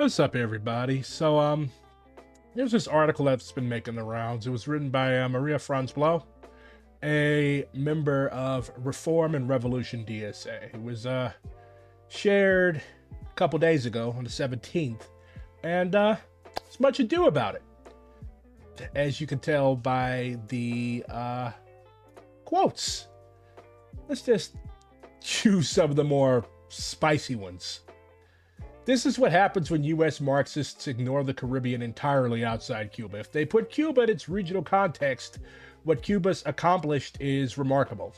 What's up, everybody? There's this article that's been making the rounds. It was written by Maria Franz Blow, a member of Reform and Revolution DSA. It was shared a couple days ago on the 17th, and there's much ado about it, as you can tell by the quotes. Let's just choose some of the more spicy ones. This is what happens when U.S. Marxists ignore the Caribbean entirely outside Cuba. If they put Cuba in its regional context, what Cuba's accomplished is remarkable.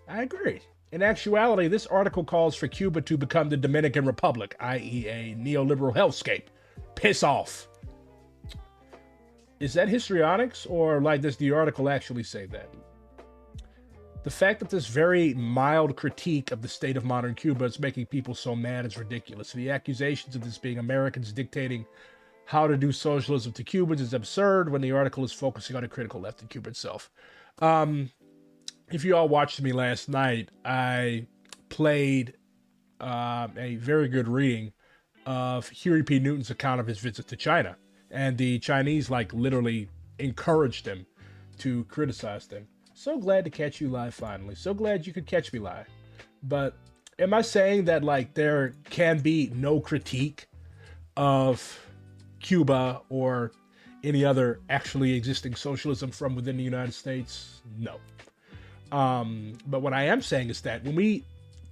I agree. In actuality, this article calls for Cuba to become the Dominican Republic, i.e. a neoliberal hellscape. Piss off. Is that histrionics, or does the article actually say that? The fact that this very mild critique of the state of modern Cuba is making people so mad is ridiculous. The accusations of this being Americans dictating how to do socialism to Cubans is absurd when the article is focusing on a critical left in Cuba itself. If you all watched me last night, I played a very good reading of Huey P. Newton's account of his visit to China. And the Chinese, literally encouraged him to criticize them. So glad to catch you live finally. So glad you could catch me live. But am I saying that there can be no critique of Cuba or any other actually existing socialism from within the United States? No. But what I am saying is that when we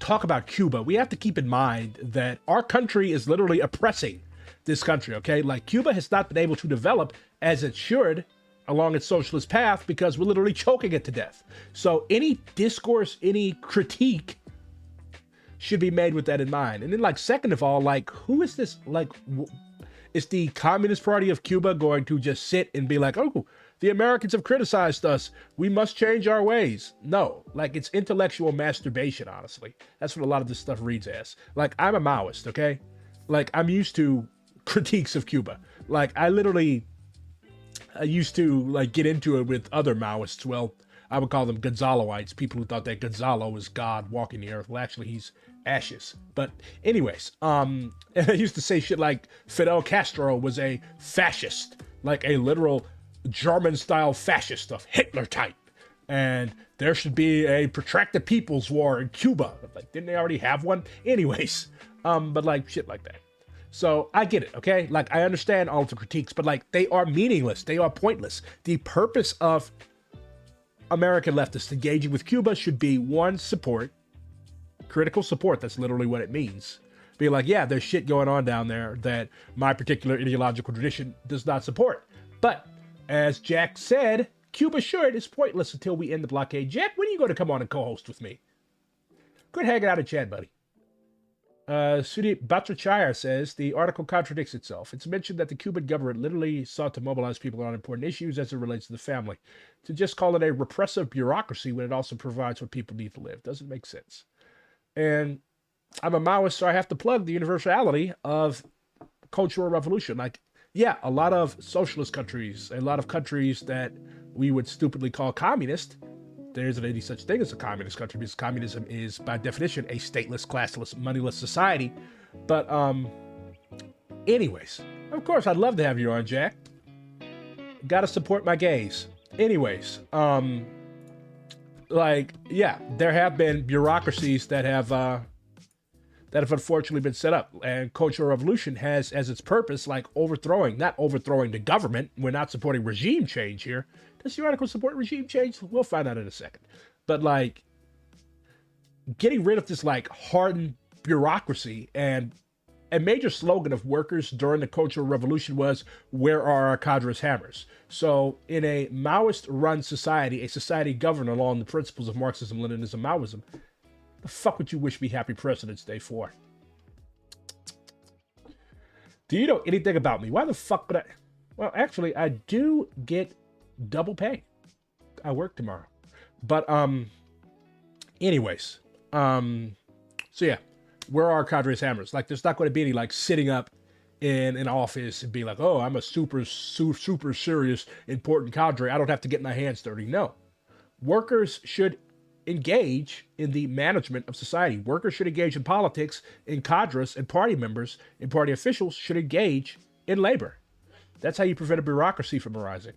talk about Cuba, we have to keep in mind that our country is literally oppressing this country, okay? Cuba has not been able to develop as it should along its socialist path because we're literally choking it to death. So any discourse, any critique should be made with that in mind. And then second of all, who is this? Is the Communist Party of Cuba going to just sit and be like, oh, the Americans have criticized us, we must change our ways? No, it's intellectual masturbation, honestly. That's what a lot of this stuff reads as. I'm a Maoist, okay? I'm used to critiques of Cuba. I used to get into it with other Maoists. Well, I would call them Gonzaloites, people who thought that Gonzalo was God walking the earth. Well, actually, he's ashes. But anyways, I used to say shit like Fidel Castro was a fascist, a literal German-style fascist of Hitler type. And there should be a protracted people's war in Cuba. Didn't they already have one? Anyways, but shit like that. So I get it, okay? I understand all of the critiques, but they are meaningless. They are pointless. The purpose of American leftists engaging with Cuba should be, one, support. Critical support, that's literally what it means. Be yeah, there's shit going on down there that my particular ideological tradition does not support. But, as Jack said, Cuba should is pointless until we end the blockade. Jack, when are you going to come on and co-host with me? Good hanging out in chat, buddy. Sudip Bhattacharya says, the article contradicts itself. It's mentioned that the Cuban government literally sought to mobilize people on important issues as it relates to the family. To just call it a repressive bureaucracy when it also provides what people need to live doesn't make sense. And I'm a Maoist, so I have to plug the universality of cultural revolution. Yeah, a lot of socialist countries, a lot of countries that we would stupidly call communist, there isn't any such thing as a communist country because communism is, by definition, a stateless, classless, moneyless society. But, anyways, of course, I'd love to have you on, Jack. Gotta support my gays. Anyways, yeah, there have been bureaucracies that have unfortunately been set up, and cultural revolution has as its purpose, not overthrowing the government. We're not supporting regime change here. Does the article support regime change? We'll find out in a second. But getting rid of this hardened bureaucracy, and a major slogan of workers during the Cultural Revolution was, where are our cadres hammers? So in a Maoist-run society, a society governed along the principles of Marxism, Leninism, Maoism, the fuck would you wish me happy President's Day for? Do you know anything about me? Why the fuck would I? Well, actually, I do get double pay. I work tomorrow. But, anyways. So yeah. Where are our cadres hammers? There's not going to be any, sitting up in an office and be oh, I'm a super serious, important cadre. I don't have to get my hands dirty. No. Workers should engage in the management of society. Workers should engage in politics, and cadres and party members and party officials should engage in labor. That's how you prevent a bureaucracy from arising.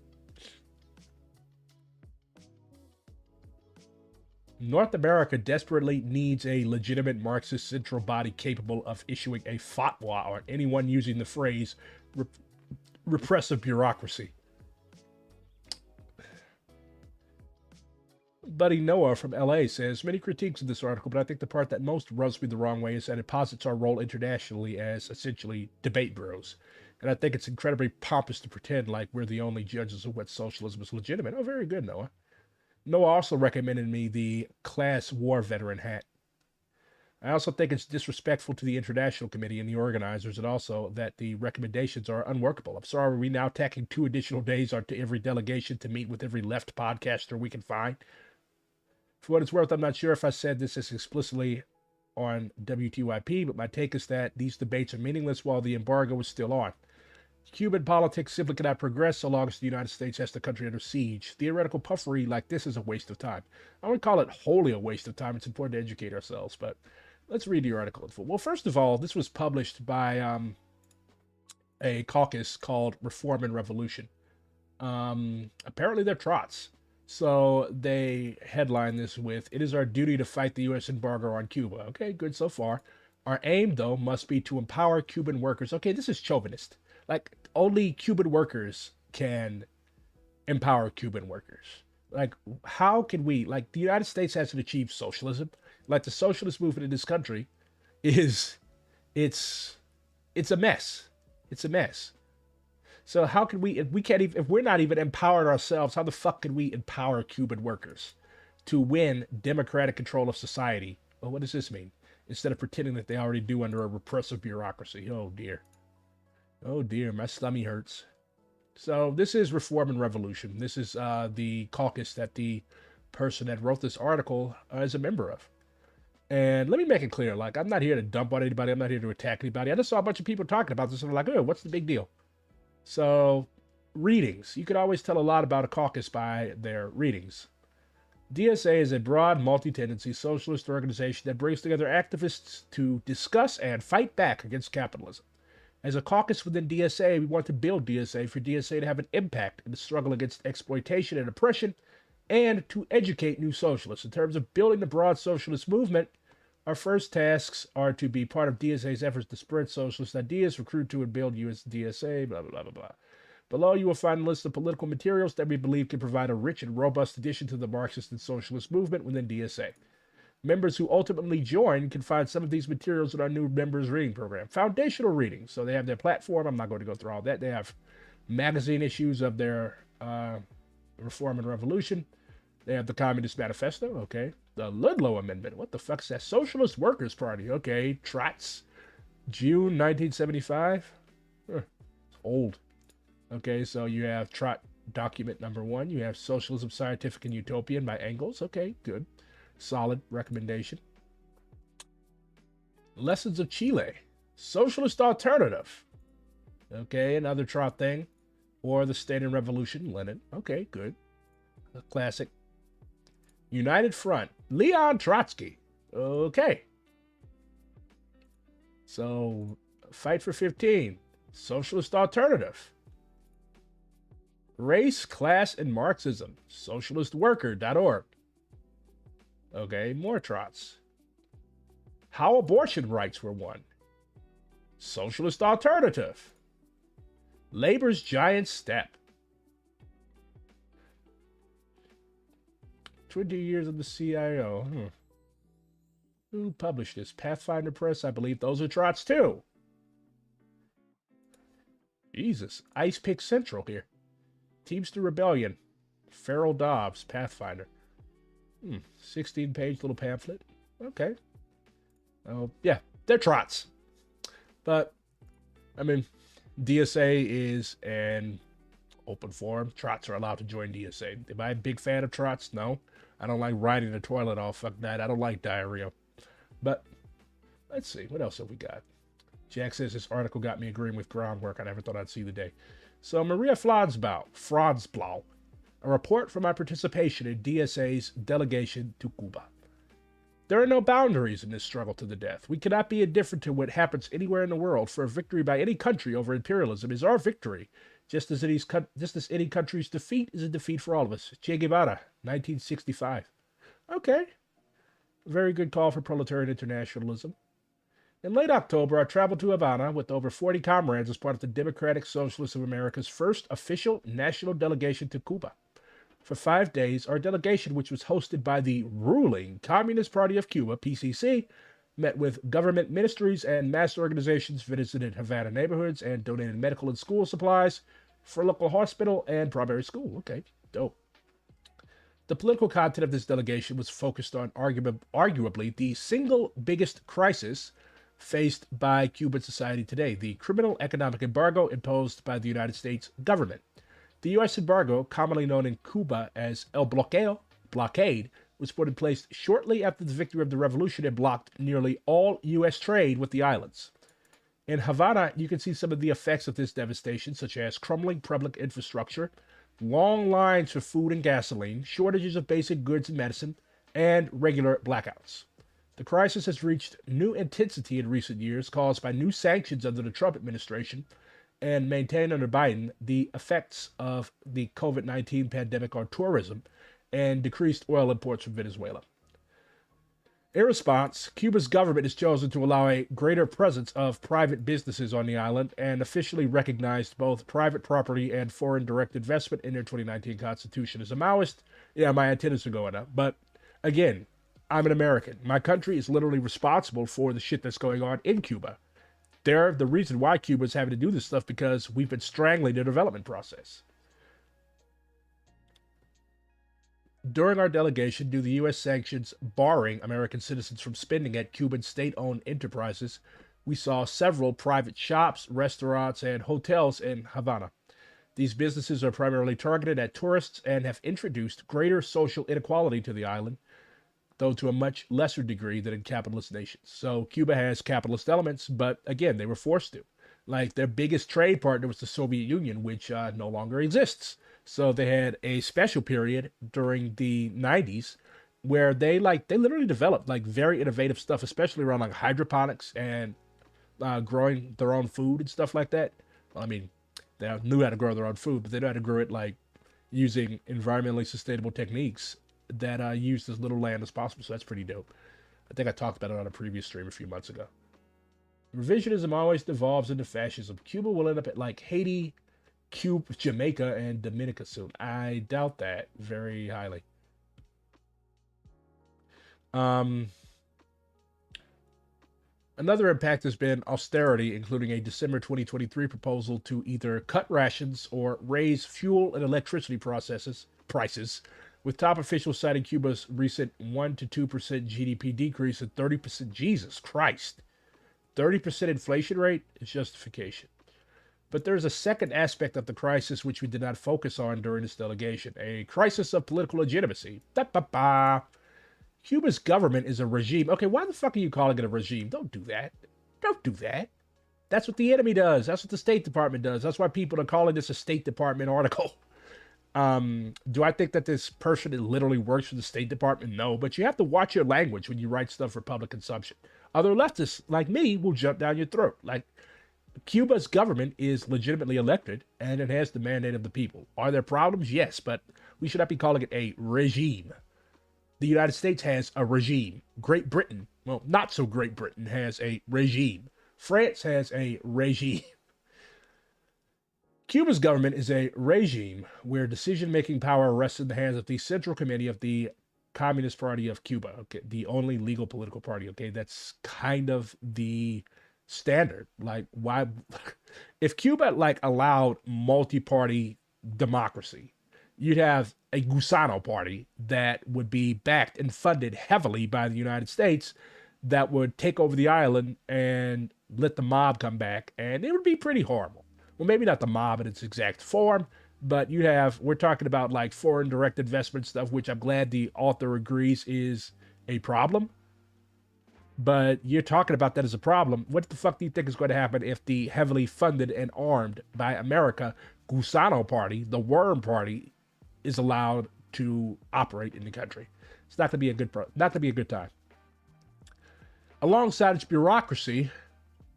North America desperately needs a legitimate Marxist central body capable of issuing a fatwa on anyone using the phrase repressive bureaucracy. Buddy Noah from LA says, many critiques of this article, but I think the part that most rubs me the wrong way is that it posits our role internationally as essentially debate bureaus. And I think it's incredibly pompous to pretend like we're the only judges of what socialism is legitimate. Oh, very good, Noah. Noah also recommended me the class war veteran hat. I also think it's disrespectful to the International Committee and the organizers, and also that the recommendations are unworkable. I'm sorry, we're now tacking 2 additional days onto every delegation to meet with every left podcaster we can find. For what it's worth, I'm not sure if I said this as explicitly on WTYP, but my take is that these debates are meaningless while the embargo is still on. Cuban politics simply cannot progress so long as the United States has the country under siege. Theoretical puffery like this is a waste of time. I wouldn't call it wholly a waste of time. It's important to educate ourselves, but let's read the article in full. Well, first of all, this was published by a caucus called Reform and Revolution. Apparently they're Trots. So they headline this with, it is our duty to fight the U.S. embargo on Cuba. Okay, good so far. Our aim, though, must be to empower Cuban workers. Okay, this is chauvinist. Like, only Cuban workers can empower Cuban workers. Like, how can we, like, the United States hasn't achieved socialism. Like, the socialist movement in this country it's a mess. It's a mess. So how can we, if we can't even, if we're not even empowered ourselves, how the fuck can we empower Cuban workers to win democratic control of society? Well, what does this mean? Instead of pretending that they already do under a repressive bureaucracy. Oh dear. Oh dear, my stomach hurts. So this is Reform and Revolution. This is the caucus that the person that wrote this article is a member of. And let me make it clear, like, I'm not here to dump on anybody. I'm not here to attack anybody. I just saw a bunch of people talking about this and I'm like, oh, what's the big deal? So, readings. You could always tell a lot about a caucus by their readings. DSA is a broad, multi-tendency socialist organization that brings together activists to discuss and fight back against capitalism. As a caucus within DSA, we want to build DSA for DSA to have an impact in the struggle against exploitation and oppression, and to educate new socialists. In terms of building the broad socialist movement, our first tasks are to be part of DSA's efforts to spread socialist ideas, recruit to and build US DSA, blah, blah, blah, blah, blah. Below, you will find a list of political materials that we believe can provide a rich and robust addition to the Marxist and socialist movement within DSA. Members who ultimately join can find some of these materials in our new members reading program. Foundational reading. So they have their platform. I'm not going to go through all that. They have magazine issues of their Reform and Revolution. They have the Communist Manifesto, okay. The Ludlow Amendment, what the fuck's that? Socialist Workers' Party, okay. Trot's, June 1975. It's old. Okay, so you have Trot document number 1. You have Socialism, Scientific, and Utopian by Engels. Okay, good. Solid recommendation. Lessons of Chile. Socialist Alternative. Okay, another Trot thing. Or The State and Revolution, Lenin. Okay, good. A classic. United Front, Leon Trotsky. Okay. So, Fight for 15, Socialist Alternative. Race, Class, and Marxism, socialistworker.org. Okay, more Trots. How Abortion Rights Were Won. Socialist Alternative. Labor's Giant Step. 20 years of the CIO. Who published this? Pathfinder Press, I believe. Those are Trots too. Jesus. Ice Pick Central here. Teamster Rebellion. Farrell Dobbs, Pathfinder. 16-page little pamphlet. Okay. Oh, yeah. They're Trots. But, I mean, DSA is an open forum. Trots are allowed to join DSA. Am I a big fan of Trots? No. I don't like riding the toilet all fuck that. I don't like diarrhea. But let's see. What else have we got? Jack says this article got me agreeing with groundwork I never thought I'd see the day. So Maria Franzblau A report from my participation in DSA's delegation to Cuba. There are no boundaries in this struggle to the death. We cannot be indifferent to what happens anywhere in the world, for a victory by any country over imperialism is our victory, just as any country's defeat is a defeat for all of us. Che Guevara, 1965. Okay. Very good call for proletarian internationalism. In late October, I traveled to Havana with over 40 comrades as part of the Democratic Socialists of America's first official national delegation to Cuba. For 5 days, our delegation, which was hosted by the ruling Communist Party of Cuba, PCC, met with government ministries and mass organizations, visited Havana neighborhoods, and donated medical and school supplies for local hospital and primary school. Okay, dope. The political content of this delegation was focused on arguably the single biggest crisis faced by Cuban society today, the criminal economic embargo imposed by the United States government. The U.S. embargo, commonly known in Cuba as El Bloqueo, blockade, was put in place shortly after the victory of the revolution and blocked nearly all U.S. trade with the islands. In Havana, you can see some of the effects of this devastation, such as crumbling public infrastructure, long lines for food and gasoline, shortages of basic goods and medicine, and regular blackouts. The crisis has reached new intensity in recent years, caused by new sanctions under the Trump administration and maintained under Biden. The effects of the COVID-19 pandemic on tourism and decreased oil imports from Venezuela. In response, Cuba's government has chosen to allow a greater presence of private businesses on the island and officially recognized both private property and foreign direct investment in their 2019 constitution. As a Maoist, yeah, my antennas are going up. But again, I'm an American. My country is literally responsible for the shit that's going on in Cuba. They're the reason why Cuba's having to do this stuff, because we've been strangling the development process. During our delegation, due to the U.S. sanctions barring American citizens from spending at Cuban state-owned enterprises, we saw several private shops, restaurants, and hotels in Havana. These businesses are primarily targeted at tourists and have introduced greater social inequality to the island, though to a much lesser degree than in capitalist nations. So Cuba has capitalist elements, but again, they were forced to. Like, their biggest trade partner was the Soviet Union, which no longer exists. So they had a special period during the 90s where they literally developed like very innovative stuff, especially around like hydroponics and growing their own food and stuff like that. Well, I mean, they knew how to grow their own food, but they knew how to grow it like using environmentally sustainable techniques that used as little land as possible. So that's pretty dope. I think I talked about it on a previous stream a few months ago. Revisionism always devolves into fascism. Cuba will end up at like Haiti, Cuba, Jamaica, and Dominica soon. I doubt that very highly. Another impact has been austerity, including a December 2023 proposal to either cut rations or raise fuel and electricity prices, with top officials citing Cuba's recent 1 to 2% GDP decrease and 30%, Jesus Christ, 30% inflation rate is justification. But there's a second aspect of the crisis which we did not focus on during this delegation, a crisis of political legitimacy. Cuba's government is a regime. Okay, why the fuck are you calling it a regime? Don't do that. Don't do that. That's what the enemy does. That's what the State Department does. That's why people are calling this a State Department article. Do I think that this person literally works for the State Department? No, but you have to watch your language when you write stuff for public consumption. Other leftists like me will jump down your throat. Like, Cuba's government is legitimately elected, and it has the mandate of the people. Are there problems? Yes, but we should not be calling it a regime. The United States has a regime. Great Britain, well, not so Great Britain, has a regime. France has a regime. Cuba's government is a regime where decision-making power rests in the hands of the Central Committee of the Communist Party of Cuba, okay, the only legal political party, okay? That's kind of the standard. Like, why, if Cuba like allowed multi-party democracy, you'd have a Gusano party that would be backed and funded heavily by the United States that would take over the island and let the mob come back, and it would be pretty horrible. Well, maybe not the mob in its exact form, but you have, we're talking about like foreign direct investment stuff, which I'm glad the author agrees is a problem. But you're talking about that as a problem. What the fuck do you think is going to happen if the heavily funded and armed by America Gusano party, the Worm party, is allowed to operate in the country. It's not going to be a good time. Alongside its bureaucracy,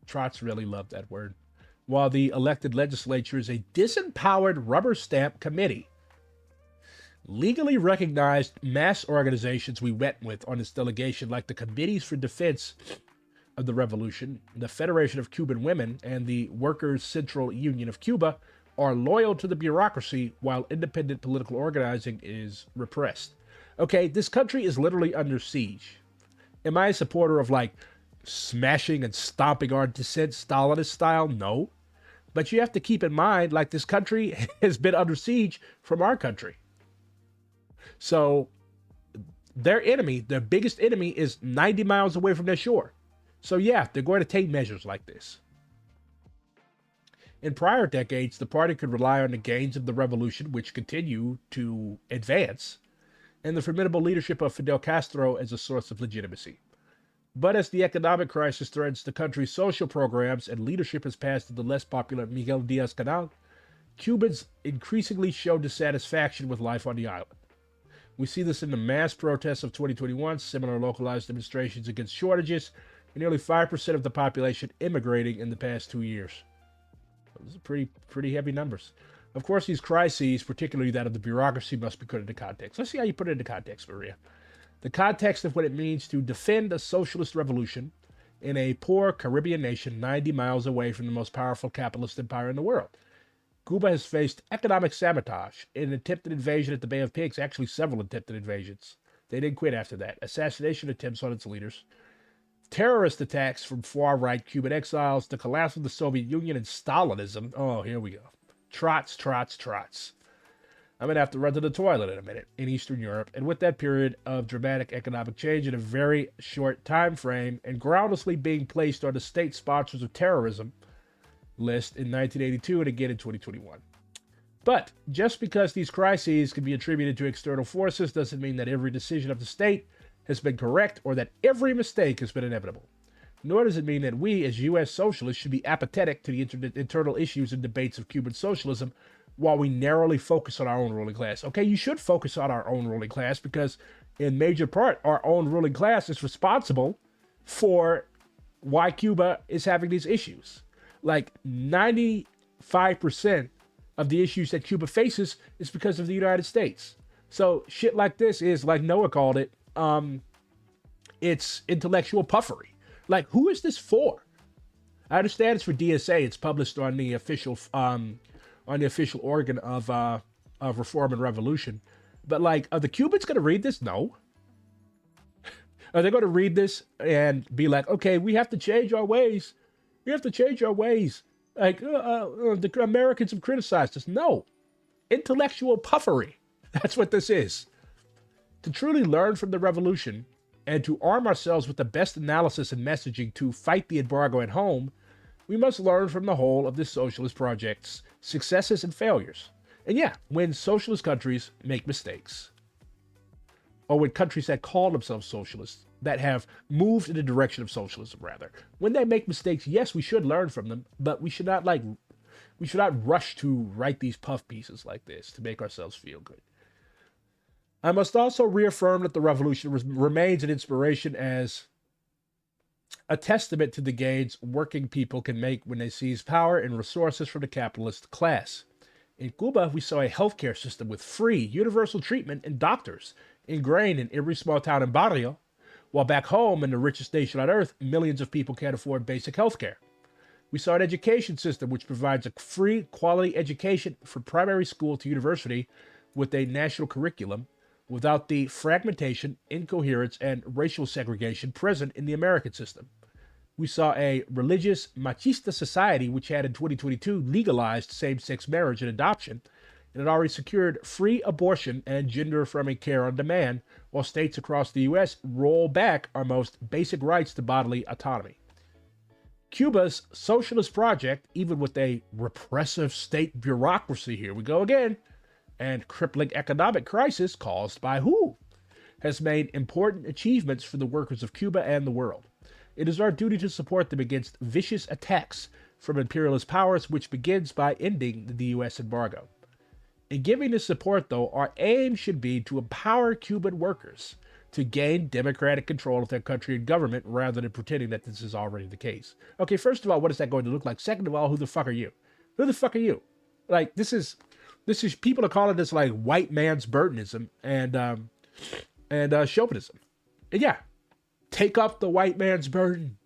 Trots really loved that word, while the elected legislature is a disempowered rubber stamp committee. Legally recognized mass organizations we went with on this delegation, like the Committees for Defense of the Revolution, the Federation of Cuban Women, and the Workers' Central Union of Cuba, are loyal to the bureaucracy while independent political organizing is repressed. Okay, this country is literally under siege. Am I a supporter of like smashing and stomping our dissent Stalinist style? No. But you have to keep in mind, like, this country has been under siege from our country. So their enemy, their biggest enemy, is 90 miles away from their shore. So yeah, they're going to take measures like this. In prior decades, the party could rely on the gains of the revolution, which continue to advance, and the formidable leadership of Fidel Castro as a source of legitimacy. But as the economic crisis threatens the country's social programs and leadership has passed to the less popular Miguel Diaz-Canel, Cubans increasingly show dissatisfaction with life on the island. We see this in the mass protests of 2021, similar localized demonstrations against shortages, and nearly 5% of the population immigrating in the past 2 years. Those are pretty heavy numbers. Of course, these crises, particularly that of the bureaucracy, must be put into context. Let's see how you put it into context, Maria. The context of what it means to defend a socialist revolution in a poor Caribbean nation 90 miles away from the most powerful capitalist empire in the world. Cuba has faced economic sabotage, an attempted invasion at the Bay of Pigs, actually several attempted invasions. They didn't quit after that. Assassination attempts on its leaders, terrorist attacks from far-right Cuban exiles, the collapse of the Soviet Union, and Stalinism. Oh, here we go. Trots. I'm going to have to run to the toilet in a minute in Eastern Europe. And with that period of dramatic economic change in a very short time frame and groundlessly being placed on the state sponsors of terrorism list in 1982 and again in 2021. But just because these crises can be attributed to external forces doesn't mean that every decision of the state has been correct or that every mistake has been inevitable. Nor does it mean that we, as U.S. socialists, should be apathetic to the internal issues and debates of Cuban socialism while we narrowly focus on our own ruling class. Okay, you should focus on our own ruling class because, in major part, our own ruling class is responsible for why Cuba is having these issues. Like 95% of the issues that Cuba faces is because of the United States. So shit like this is, like Noah called it, it's intellectual puffery. Like, who is this for? I understand it's for DSA. It's published on the official organ of Reform and Revolution. But like, are the Cubans going to read this? No. Are they going to read this and be like, okay, we have to change our ways. We have to change our ways. Like, the Americans have criticized us. No. Intellectual puffery. That's what this is. To truly learn from the revolution and to arm ourselves with the best analysis and messaging to fight the embargo at home, we must learn from the whole of this socialist project's successes and failures. And yeah, when socialist countries make mistakes, or when countries that call themselves socialists, that have moved in the direction of socialism, rather, when they make mistakes, yes, we should learn from them, but we should not rush to write these puff pieces like this to make ourselves feel good. I must also reaffirm that the revolution remains an inspiration as a testament to the gains working people can make when they seize power and resources from the capitalist class. In Cuba, we saw a healthcare system with free, universal treatment and doctors ingrained in every small town and barrio, while back home in the richest nation on earth, millions of people can't afford basic healthcare. We saw an education system which provides a free, quality education from primary school to university with a national curriculum, without the fragmentation, incoherence, and racial segregation present in the American system. We saw a religious, machista society which had in 2022 legalized same-sex marriage and adoption, and had already secured free abortion and gender-affirming care on demand, while states across the U.S. roll back our most basic rights to bodily autonomy. Cuba's socialist project, even with a repressive state bureaucracy, here we go again, and crippling economic crisis caused by who, has made important achievements for the workers of Cuba and the world. It is our duty to support them against vicious attacks from imperialist powers, which begins by ending the U.S. embargo. In giving this support, though, our aim should be to empower Cuban workers to gain democratic control of their country and government rather than pretending that this is already the case. Okay, first of all, what is that going to look like? Second of all, who the fuck are you? Who the fuck are you? Like, this is people are calling this like white man's burdenism and chauvinism. And yeah, take up the white man's burden.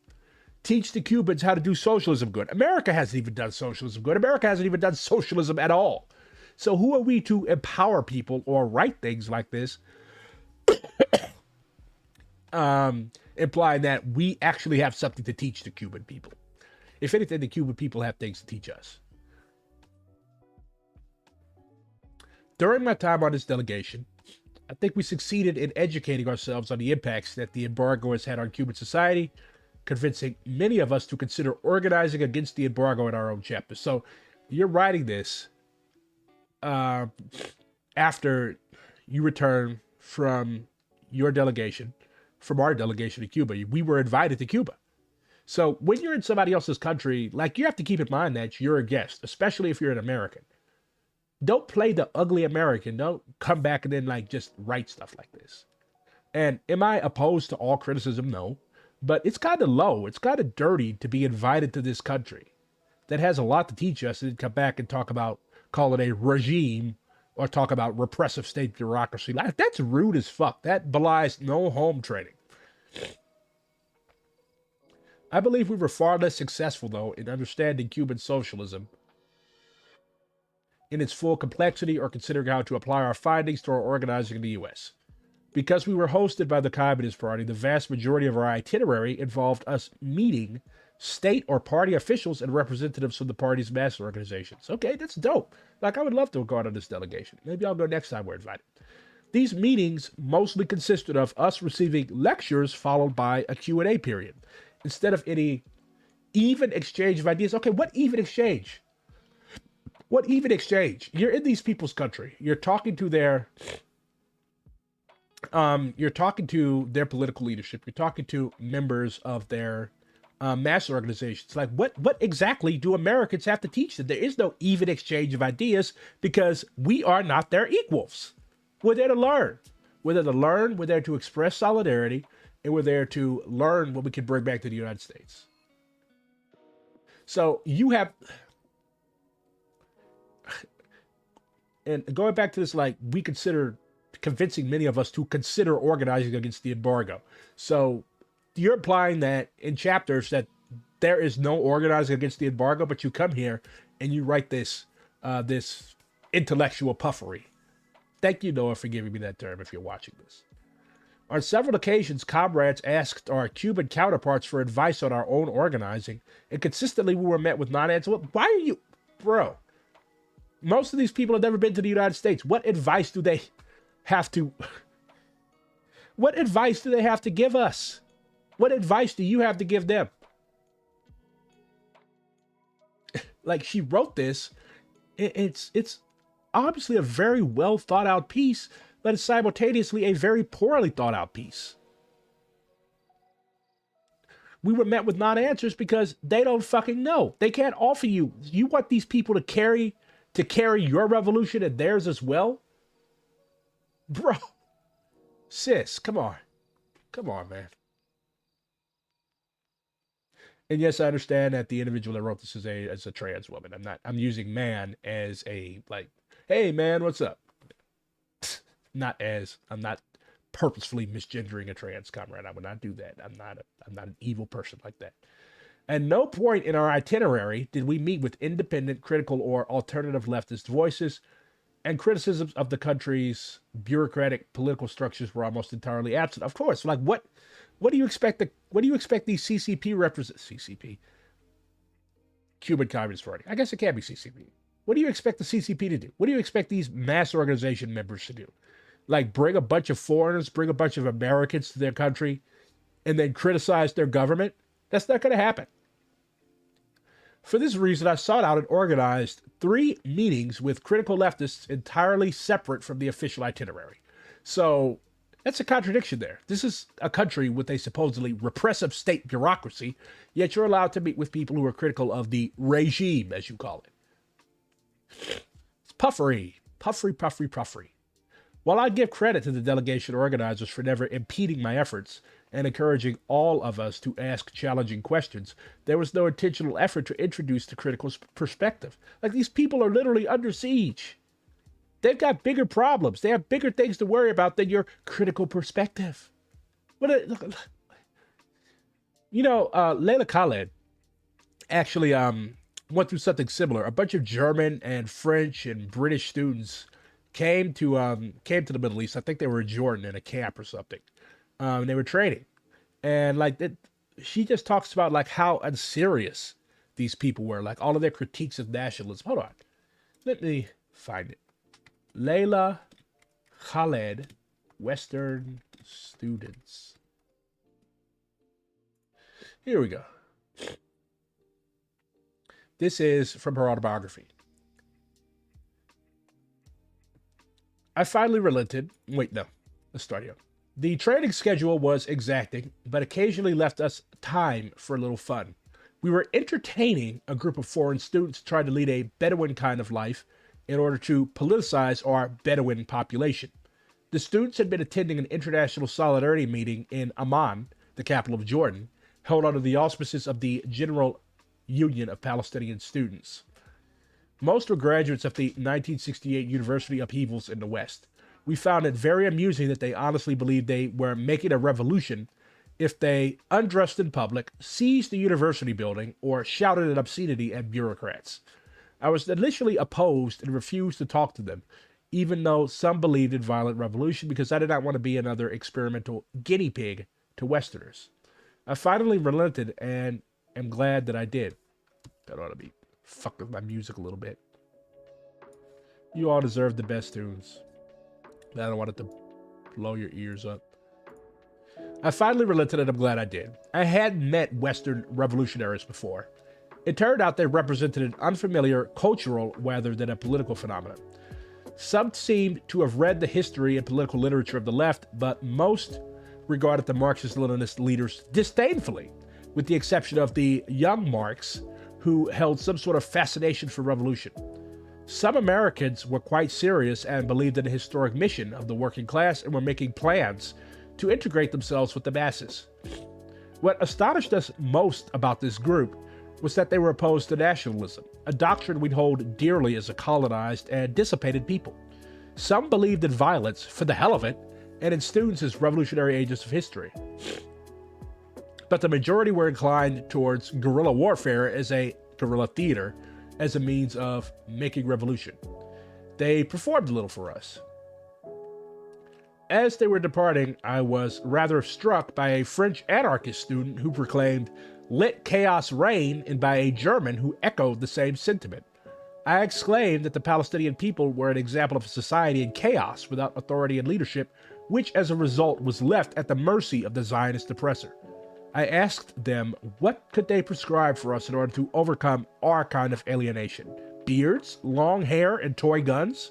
Teach the Cubans how to do socialism good. America hasn't even done socialism good. America hasn't even done socialism at all. So who are we to empower people or write things like this, implying that we actually have something to teach the Cuban people? If anything, the Cuban people have things to teach us. During my time on this delegation, I think we succeeded in educating ourselves on the impacts that the embargo has had on Cuban society, convincing many of us to consider organizing against the embargo in our own chapter. So you're writing this after you return from your delegation, from our delegation to Cuba. We were invited to Cuba. So when you're in somebody else's country, like, you have to keep in mind that you're a guest, especially if you're an American. Don't play the ugly American. Don't come back and then like just write stuff like this. And am I opposed to all criticism? No. But it's kind of low. It's kind of dirty to be invited to this country that has a lot to teach us and then come back and call it a regime or talk about repressive state bureaucracy. Like, that's rude as fuck. That belies no home training. I believe we were far less successful, though, in understanding Cuban socialism in its full complexity or considering how to apply our findings to our organizing in the U.S. Because we were hosted by the Communist Party, the vast majority of our itinerary involved us meeting state or party officials and representatives from the party's mass organizations. Okay, that's dope. Like, I would love to go out on this delegation. Maybe I'll go next time we're invited. These meetings mostly consisted of us receiving lectures followed by a Q&A period, instead of any even exchange of ideas. Okay, what even exchange? What even exchange? You're in these people's country. You're talking to their political leadership. You're talking to members of their mass organizations. Like, what exactly do Americans have to teach them? There is no even exchange of ideas because we are not their equals. We're there to learn. We're there to learn. We're there to express solidarity, and we're there to learn what we can bring back to the United States. So you have, and going back to this, like, we consider convincing many of us to consider organizing against the embargo. So you're implying that in chapters that there is no organizing against the embargo, but you come here and you write this this intellectual puffery. Thank you, Noah, for giving me that term if you're watching this. On several occasions, comrades asked our Cuban counterparts for advice on our own organizing, and consistently we were met with non-answer. Why are you, bro? Most of these people have never been to the United States. What advice do they have to, what advice do they have to give us? What advice do you have to give them? Like, she wrote this. It's obviously a very well thought out piece, but it's simultaneously a very poorly thought out piece. We were met with non-answers because they don't fucking know. They can't offer you. You want these people to carry your revolution and theirs as well? Bro. Sis, come on. Come on, man. And yes, I understand that the individual that wrote this is a trans woman. I'm using man as a, like, hey man, what's up? I'm not purposefully misgendering a trans comrade. I would not do that. I'm not an evil person like that. At no point in our itinerary did we meet with independent, critical, or alternative leftist voices, and criticisms of the country's bureaucratic political structures were almost entirely absent. Of course, like, what do you expect these CCP Cuban Communist Party? I guess it can't be CCP. What do you expect the CCP to do? What do you expect these mass organization members to do? Like, bring a bunch of foreigners, bring a bunch of Americans to their country, and then criticize their government? That's not going to happen. For this reason, I sought out and organized 3 meetings with critical leftists entirely separate from the official itinerary. So that's a contradiction there. This is a country with a supposedly repressive state bureaucracy, yet you're allowed to meet with people who are critical of the regime, as you call it. It's puffery. Puffery, puffery, puffery. While I give credit to the delegation organizers for never impeding my efforts and encouraging all of us to ask challenging questions, there was no intentional effort to introduce the critical perspective. Like, these people are literally under siege. They've got bigger problems. They have bigger things to worry about than your critical perspective. Layla Khaled actually went through something similar. A bunch of German and French and British students came to the Middle East. I think they were in Jordan in a camp or something. And they were training, and she just talks about like how unserious these people were, like all of their critiques of nationalism. Hold on, let me find it. Layla Khaled, Western students. Here we go. This is from her autobiography. I finally relented. Wait, no. Let's start here. The training schedule was exacting, but occasionally left us time for a little fun. We were entertaining a group of foreign students trying to lead a Bedouin kind of life in order to politicize our Bedouin population. The students had been attending an international solidarity meeting in Amman, the capital of Jordan, held under the auspices of the General Union of Palestinian Students. Most were graduates of the 1968 university upheavals in the West. We found it very amusing that they honestly believed they were making a revolution if they undressed in public, seized the university building, or shouted an obscenity at bureaucrats. I was initially opposed and refused to talk to them, even though some believed in violent revolution, because I did not want to be another experimental guinea pig to Westerners. I finally relented and am glad that I did. That ought to be fuck with my music a little bit. You all deserve the best tunes. I don't want it to blow your ears up. I finally relented and I'm glad I did. I hadn't met Western revolutionaries before. It turned out they represented an unfamiliar cultural rather than a political phenomenon. Some seemed to have read the history and political literature of the left, but most regarded the Marxist-Leninist leaders disdainfully, with the exception of the young Marx, who held some sort of fascination for revolution. Some Americans were quite serious and believed in the historic mission of the working class and were making plans to integrate themselves with the masses. What astonished us most about this group was that they were opposed to nationalism, a doctrine we'd hold dearly as a colonized and dissipated people. Some believed in violence for the hell of it and in students as revolutionary agents of history. But the majority were inclined towards guerrilla warfare as a guerrilla theater as a means of making revolution. They performed a little for us. As they were departing, I was rather struck by a French anarchist student who proclaimed, "Let chaos reign," and by a German who echoed the same sentiment. I exclaimed that the Palestinian people were an example of a society in chaos without authority and leadership, which as a result was left at the mercy of the Zionist oppressor. I asked them what could they prescribe for us in order to overcome our kind of alienation. Beards, long hair, and toy guns?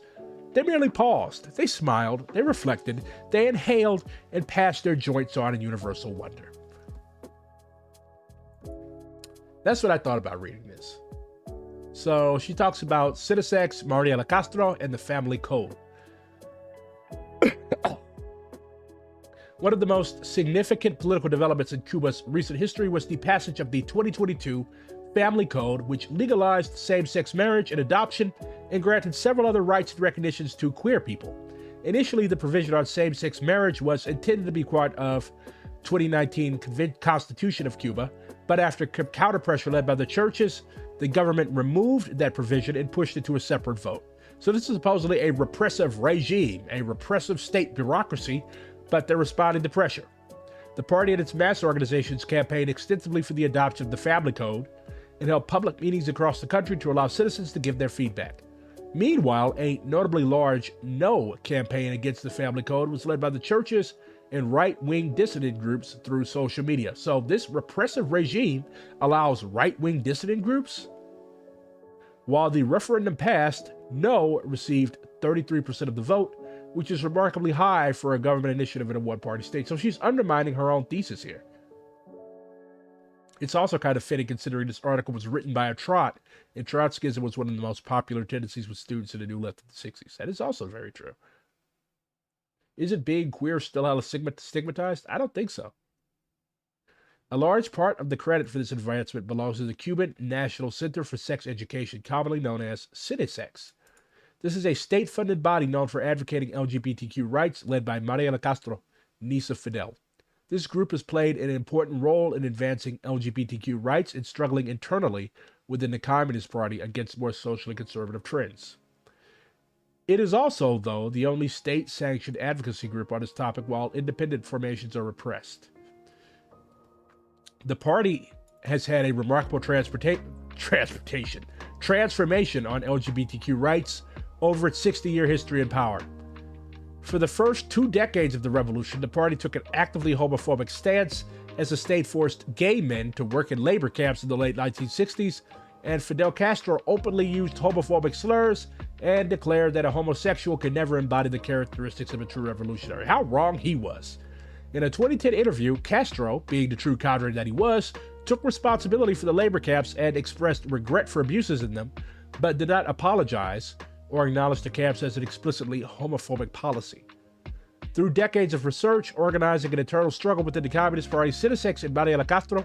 They merely paused. They smiled. They reflected. They inhaled and passed their joints on in universal wonder. That's what I thought about reading this. So she talks about Citisex, Mariela Castro, and the family code. One of the most significant political developments in Cuba's recent history was the passage of the 2022 Family Code, which legalized same-sex marriage and adoption and granted several other rights and recognitions to queer people. Initially, the provision on same-sex marriage was intended to be part of 2019 Constitution of Cuba, but after counter-pressure led by the churches, the government removed that provision and pushed it to a separate vote. So this is supposedly a repressive regime, a repressive state bureaucracy, but they're responding to pressure. The party and its mass organizations campaigned extensively for the adoption of the Family Code and held public meetings across the country to allow citizens to give their feedback. Meanwhile, a notably large no campaign against the Family Code was led by the churches and right-wing dissident groups through social media. So this repressive regime allows right-wing dissident groups? While the referendum passed, no received 33% of the vote, which is remarkably high for a government initiative in a one-party state. So she's undermining her own thesis here. It's also kind of fitting considering this article was written by a Trot, and Trotskyism was one of the most popular tendencies with students in the New Left in the 60s. That is also very true. Isn't being queer still hella stigmatized? I don't think so. A large part of the credit for this advancement belongs to the Cuban National Center for Sex Education, commonly known as CINESEX. This is a state-funded body known for advocating LGBTQ rights, led by Mariela Castro, niece of Fidel. This group has played an important role in advancing LGBTQ rights and struggling internally within the Communist Party against more socially conservative trends. It is also, though, the only state-sanctioned advocacy group on this topic, while independent formations are repressed. The party has had a remarkable transformation on LGBTQ rights over its 60-year history in power. For the first 2 decades of the revolution, the party took an actively homophobic stance as the state forced gay men to work in labor camps in the late 1960s, and Fidel Castro openly used homophobic slurs and declared that a homosexual could never embody the characteristics of a true revolutionary. How wrong he was. In a 2010 interview, Castro, being the true cadre that he was, took responsibility for the labor camps and expressed regret for abuses in them, but did not apologize or acknowledge the camps as an explicitly homophobic policy. Through decades of research, organizing, and internal struggle within the Communist Party, CINESEX and Mariela Castro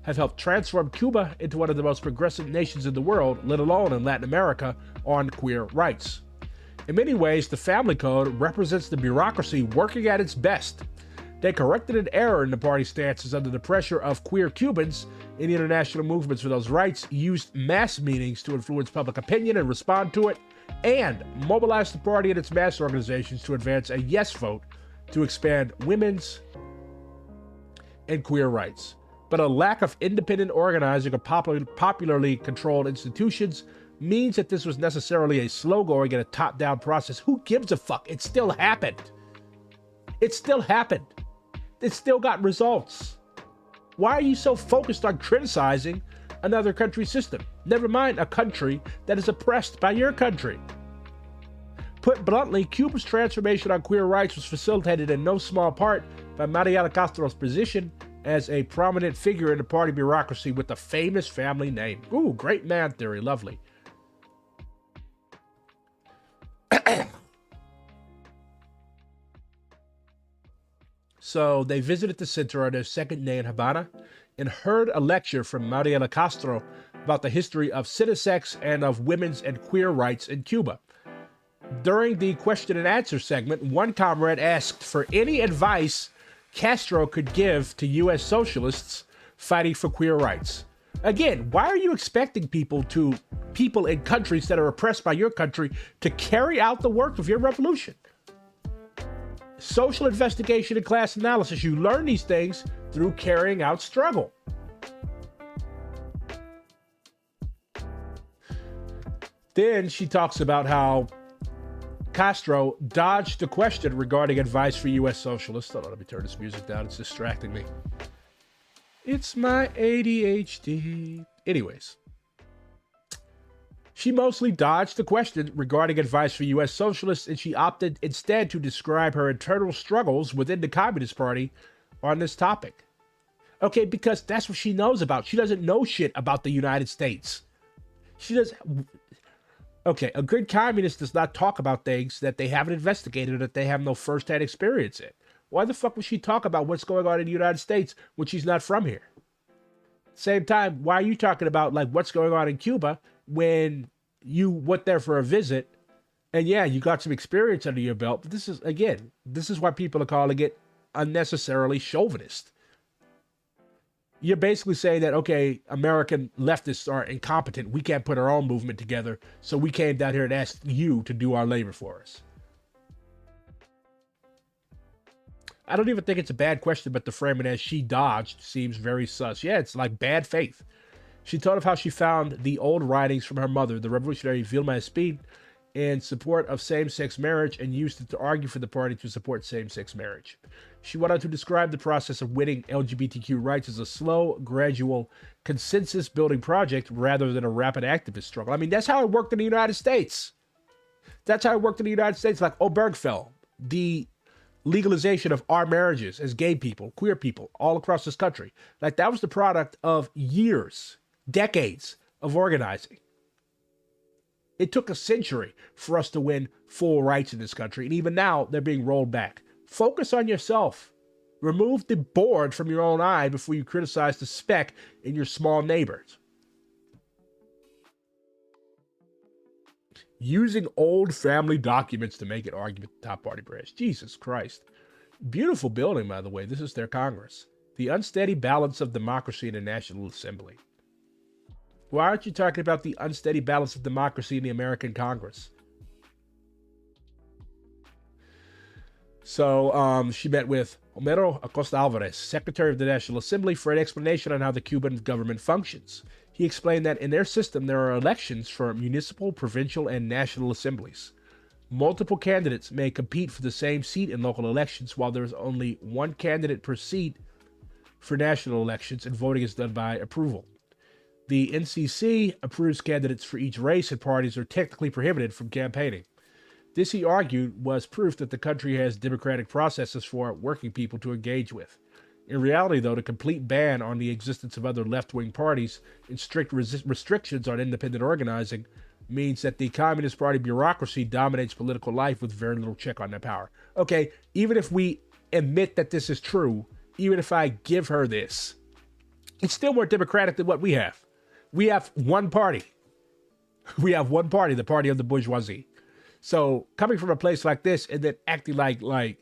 have helped transform Cuba into one of the most progressive nations in the world, let alone in Latin America, on queer rights. In many ways, the family code represents the bureaucracy working at its best. They corrected an error in the party stances under the pressure of queer Cubans in the international movements for those rights, used mass meetings to influence public opinion and respond to it, and mobilized the party and its mass organizations to advance a yes vote to expand women's and queer rights. But a lack of independent organizing of popularly controlled institutions means that this was necessarily a slow-going and a top-down process. Who gives a fuck? It still happened. It still happened. It still got results. Why are you so focused on criticizing another country's system? Never mind a country that is oppressed by your country. Put bluntly, Cuba's transformation on queer rights was facilitated in no small part by Mariela Castro's position as a prominent figure in the party bureaucracy with a famous family name. Ooh, great man theory, lovely. So they visited the center on their second day in Havana and heard a lecture from Mariela Castro about the history of CINESEX and of women's and queer rights in Cuba. During the question and answer segment, one comrade asked for any advice Castro could give to U.S. socialists fighting for queer rights. Again, why are you expecting people in countries that are oppressed by your country to carry out the work of your revolution? Social investigation and class analysis. You learn these things through carrying out struggle. Then she talks about how Castro dodged the question regarding advice for U.S. socialists. Hold on, let me turn this music down. It's distracting me. It's my ADHD. Anyways. She mostly dodged the question regarding advice for U.S. socialists, and she opted instead to describe her internal struggles within the Communist Party on this topic. Okay, because that's what she knows about. She doesn't know shit about the United States. She does. Okay, a good communist does not talk about things that they haven't investigated or that they have no first-hand experience in. Why the fuck would she talk about what's going on in the United States when she's not from here? Same time, why are you talking about like what's going on in Cuba when you went there for a visit and yeah, you got some experience under your belt? But this is why people are calling it unnecessarily chauvinist. You're basically saying that, okay, American leftists are incompetent. We can't put our own movement together. So we came down here and asked you to do our labor for us. I don't even think it's a bad question, but the framing as she dodged seems very sus. Yeah, it's like bad faith. She told of how she found the old writings from her mother, the revolutionary Vilma Espín, in support of same-sex marriage and used it to argue for the party to support same-sex marriage. She went on to describe the process of winning LGBTQ rights as a slow, gradual, consensus-building project rather than a rapid activist struggle. I mean, that's how it worked in the United States. That's how it worked in the United States. Like Obergefell, the legalization of our marriages as gay people, queer people, all across this country. Like, that was the product of years, decades of organizing. It took a century for us to win full rights in this country, and even now, they're being rolled back. Focus on yourself. Remove the board from your own eye before you criticize the speck in your small neighbors. Using old family documents to make an argument with the top party branch. Jesus Christ. Beautiful building, by the way. This is their Congress. The unsteady balance of democracy in the National Assembly. Why aren't you talking about the unsteady balance of democracy in the American Congress? So she met with Homero Acosta Alvarez, Secretary of the National Assembly, for an explanation on how the Cuban government functions. He explained that in their system, there are elections for municipal, provincial, and national assemblies. Multiple candidates may compete for the same seat in local elections, while there is only one candidate per seat for national elections, and voting is done by approval. The NCC approves candidates for each race, and parties are technically prohibited from campaigning. This, he argued, was proof that the country has democratic processes for working people to engage with. In reality, though, the complete ban on the existence of other left-wing parties and strict restrictions on independent organizing means that the Communist Party bureaucracy dominates political life with very little check on their power. Okay, even if we admit that this is true, even if I give her this, it's still more democratic than what we have. We have one party. We have one party, the party of the bourgeoisie. So coming from a place like this and then acting like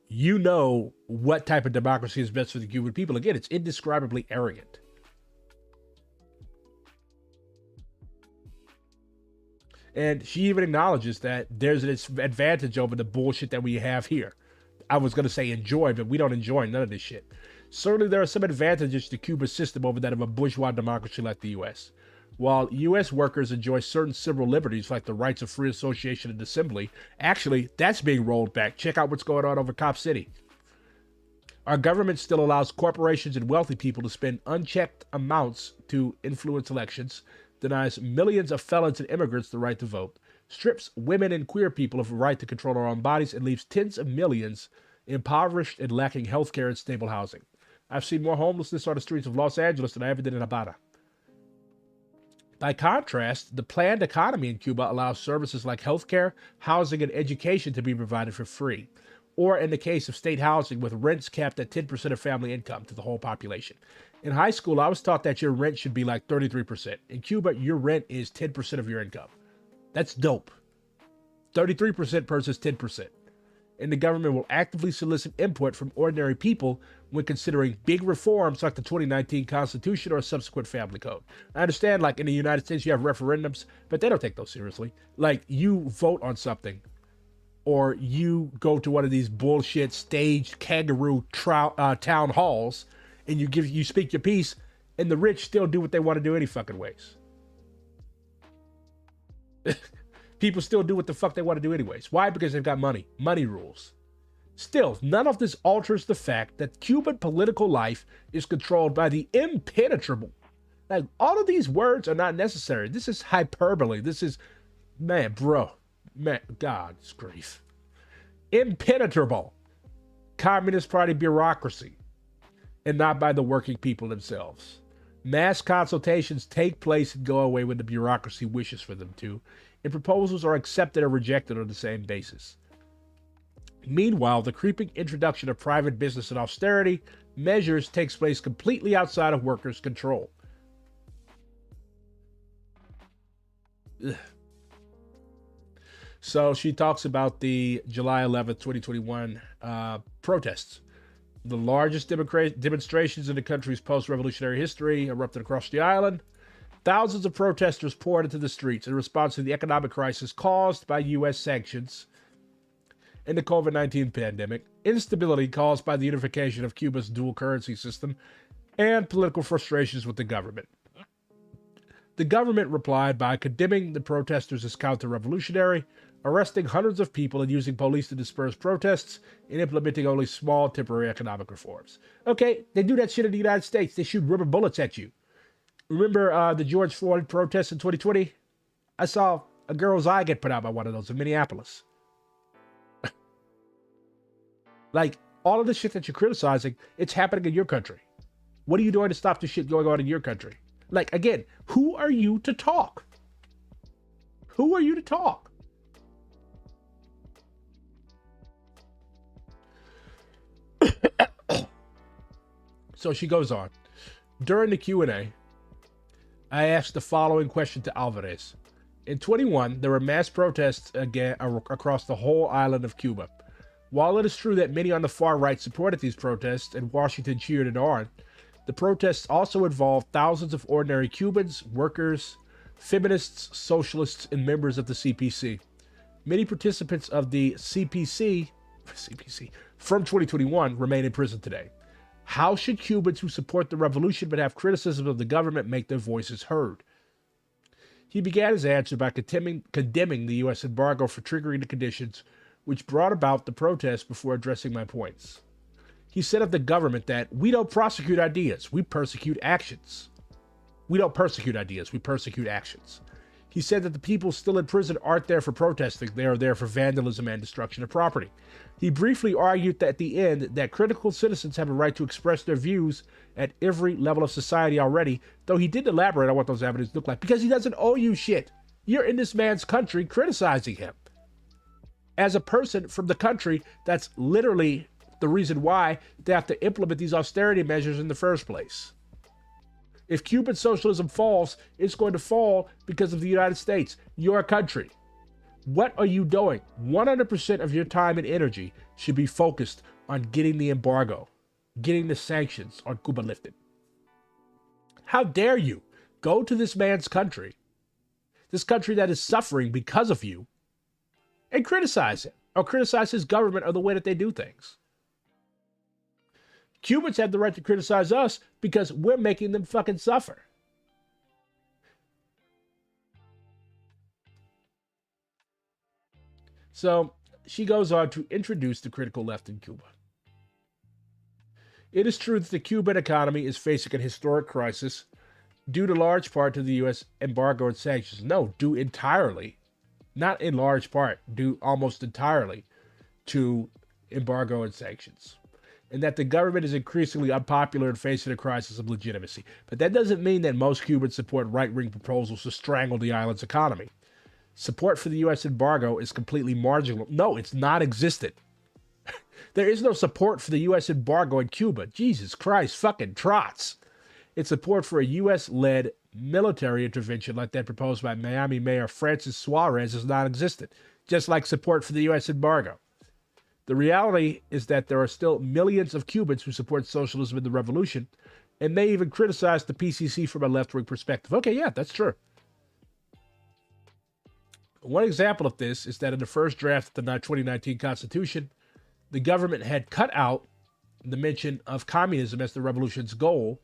you know what type of democracy is best for the Cuban people, again, it's indescribably arrogant. And she even acknowledges that there's an advantage over the bullshit that we have here. I was going to say enjoy, but we don't enjoy none of this shit. Certainly there are some advantages to Cuba's system over that of a bourgeois democracy like the U.S. While U.S. workers enjoy certain civil liberties like the rights of free association and assembly, actually, that's being rolled back. Check out what's going on over Cop City. Our government still allows corporations and wealthy people to spend unchecked amounts to influence elections, denies millions of felons and immigrants the right to vote, strips women and queer people of the right to control our own bodies, and leaves tens of millions impoverished and lacking health care and stable housing. I've seen more homelessness on the streets of Los Angeles than I ever did in Nevada. By contrast, the planned economy in Cuba allows services like healthcare, housing, and education to be provided for free, or in the case of state housing, with rents capped at 10% of family income to the whole population. In high school, I was taught that your rent should be like 33%. In Cuba, your rent is 10% of your income. That's dope. 33% versus 10%. And the government will actively solicit input from ordinary people when considering big reforms like the 2019 Constitution or a subsequent family code. I understand, like in the United States, you have referendums, but they don't take those seriously. Like, you vote on something, or you go to one of these bullshit staged kangaroo town halls, and you speak your piece, and the rich still do what they want to do any fucking ways. People still do what the fuck they want to do anyways. Why? Because they've got money. Money rules. Still, none of this alters the fact that Cuban political life is controlled by the impenetrable. Like, all of these words are not necessary. This is hyperbole. This is, man, God's grief. Impenetrable Communist Party bureaucracy, and not by the working people themselves. Mass consultations take place and go away when the bureaucracy wishes for them to, and proposals are accepted or rejected on the same basis. Meanwhile, the creeping introduction of private business and austerity measures takes place completely outside of workers' control. Ugh. So she talks about the July 11th, 2021 protests. The largest demonstrations in the country's post-revolutionary history erupted across the island. Thousands of protesters poured into the streets in response to the economic crisis caused by U.S. sanctions and the COVID-19 pandemic, instability caused by the unification of Cuba's dual currency system, and political frustrations with the government. The government replied by condemning the protesters as counter-revolutionary, arresting hundreds of people and using police to disperse protests, and implementing only small temporary economic reforms. Okay, they do that shit in the United States. They shoot rubber bullets at you. Remember the George Floyd protests in 2020? I saw a girl's eye get put out by one of those in Minneapolis. Like, all of the shit that you're criticizing, it's happening in your country. What are you doing to stop the shit going on in your country? Like, again, who are you to talk? Who are you to talk? So she goes on. During the Q&A, I asked the following question to Alvarez. In 21, there were mass protests again across the whole island of Cuba. While it is true that many on the far right supported these protests and Washington cheered it on, the protests also involved thousands of ordinary Cubans, workers, feminists, socialists, and members of the CPC. Many participants of the CPC from 2021 remain in prison today. How should Cubans who support the revolution but have criticism of the government make their voices heard? He began his answer by condemning the U.S. embargo for triggering the conditions which brought about the protests before addressing my points. He said of the government that we don't prosecute ideas, we persecute actions. We don't persecute ideas, we persecute actions. He said that the people still in prison aren't there for protesting, they are there for vandalism and destruction of property. He briefly argued that at the end that critical citizens have a right to express their views at every level of society already, though he didn't elaborate on what those avenues look like, because he doesn't owe you shit. You're in this man's country criticizing him. As a person from the country, that's literally the reason why they have to implement these austerity measures in the first place. If Cuban socialism falls, it's going to fall because of the United States, your country. What are you doing? 100% of your time and energy should be focused on getting the embargo, getting the sanctions on Cuba lifted. How dare you go to this man's country, this country that is suffering because of you, and criticize him, or criticize his government or the way that they do things. Cubans have the right to criticize us because we're making them fucking suffer. So she goes on to introduce the critical left in Cuba. It is true that the Cuban economy is facing a historic crisis due to large part to the U.S. embargo and sanctions. No, due entirely, not in large part, due almost entirely to embargo and sanctions. And that the government is increasingly unpopular and facing a crisis of legitimacy. But that doesn't mean that most Cubans support right-wing proposals to strangle the island's economy. Support for the U.S. embargo is completely marginal. No, it's non-existent. There is no support for the U.S. embargo in Cuba. Jesus Christ, fucking trots. Its support for a U.S.-led military intervention like that proposed by Miami Mayor Francis Suarez is non-existent, just like support for the U.S. embargo. The reality is that there are still millions of Cubans who support socialism and the revolution, and may even criticize the PCC from a left-wing perspective. Okay, yeah, that's true. One example of this is that in the first draft of the 2019 Constitution, the government had cut out the mention of communism as the revolution's goal,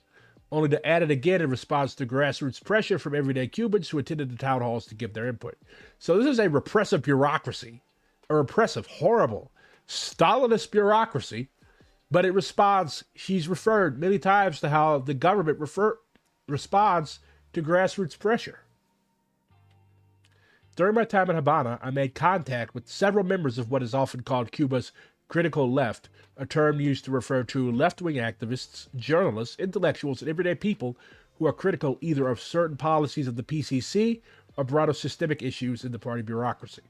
only to add it again in response to grassroots pressure from everyday Cubans who attended the town halls to give their input. So this is a repressive bureaucracy, a repressive, horrible, Stalinist bureaucracy, but it responds. She's referred many times to how the government responds to grassroots pressure. During my time in Havana, I made contact with several members of what is often called Cuba's critical left, a term used to refer to left-wing activists, journalists, intellectuals, and everyday people who are critical either of certain policies of the PCC or broader systemic issues in the party bureaucracy.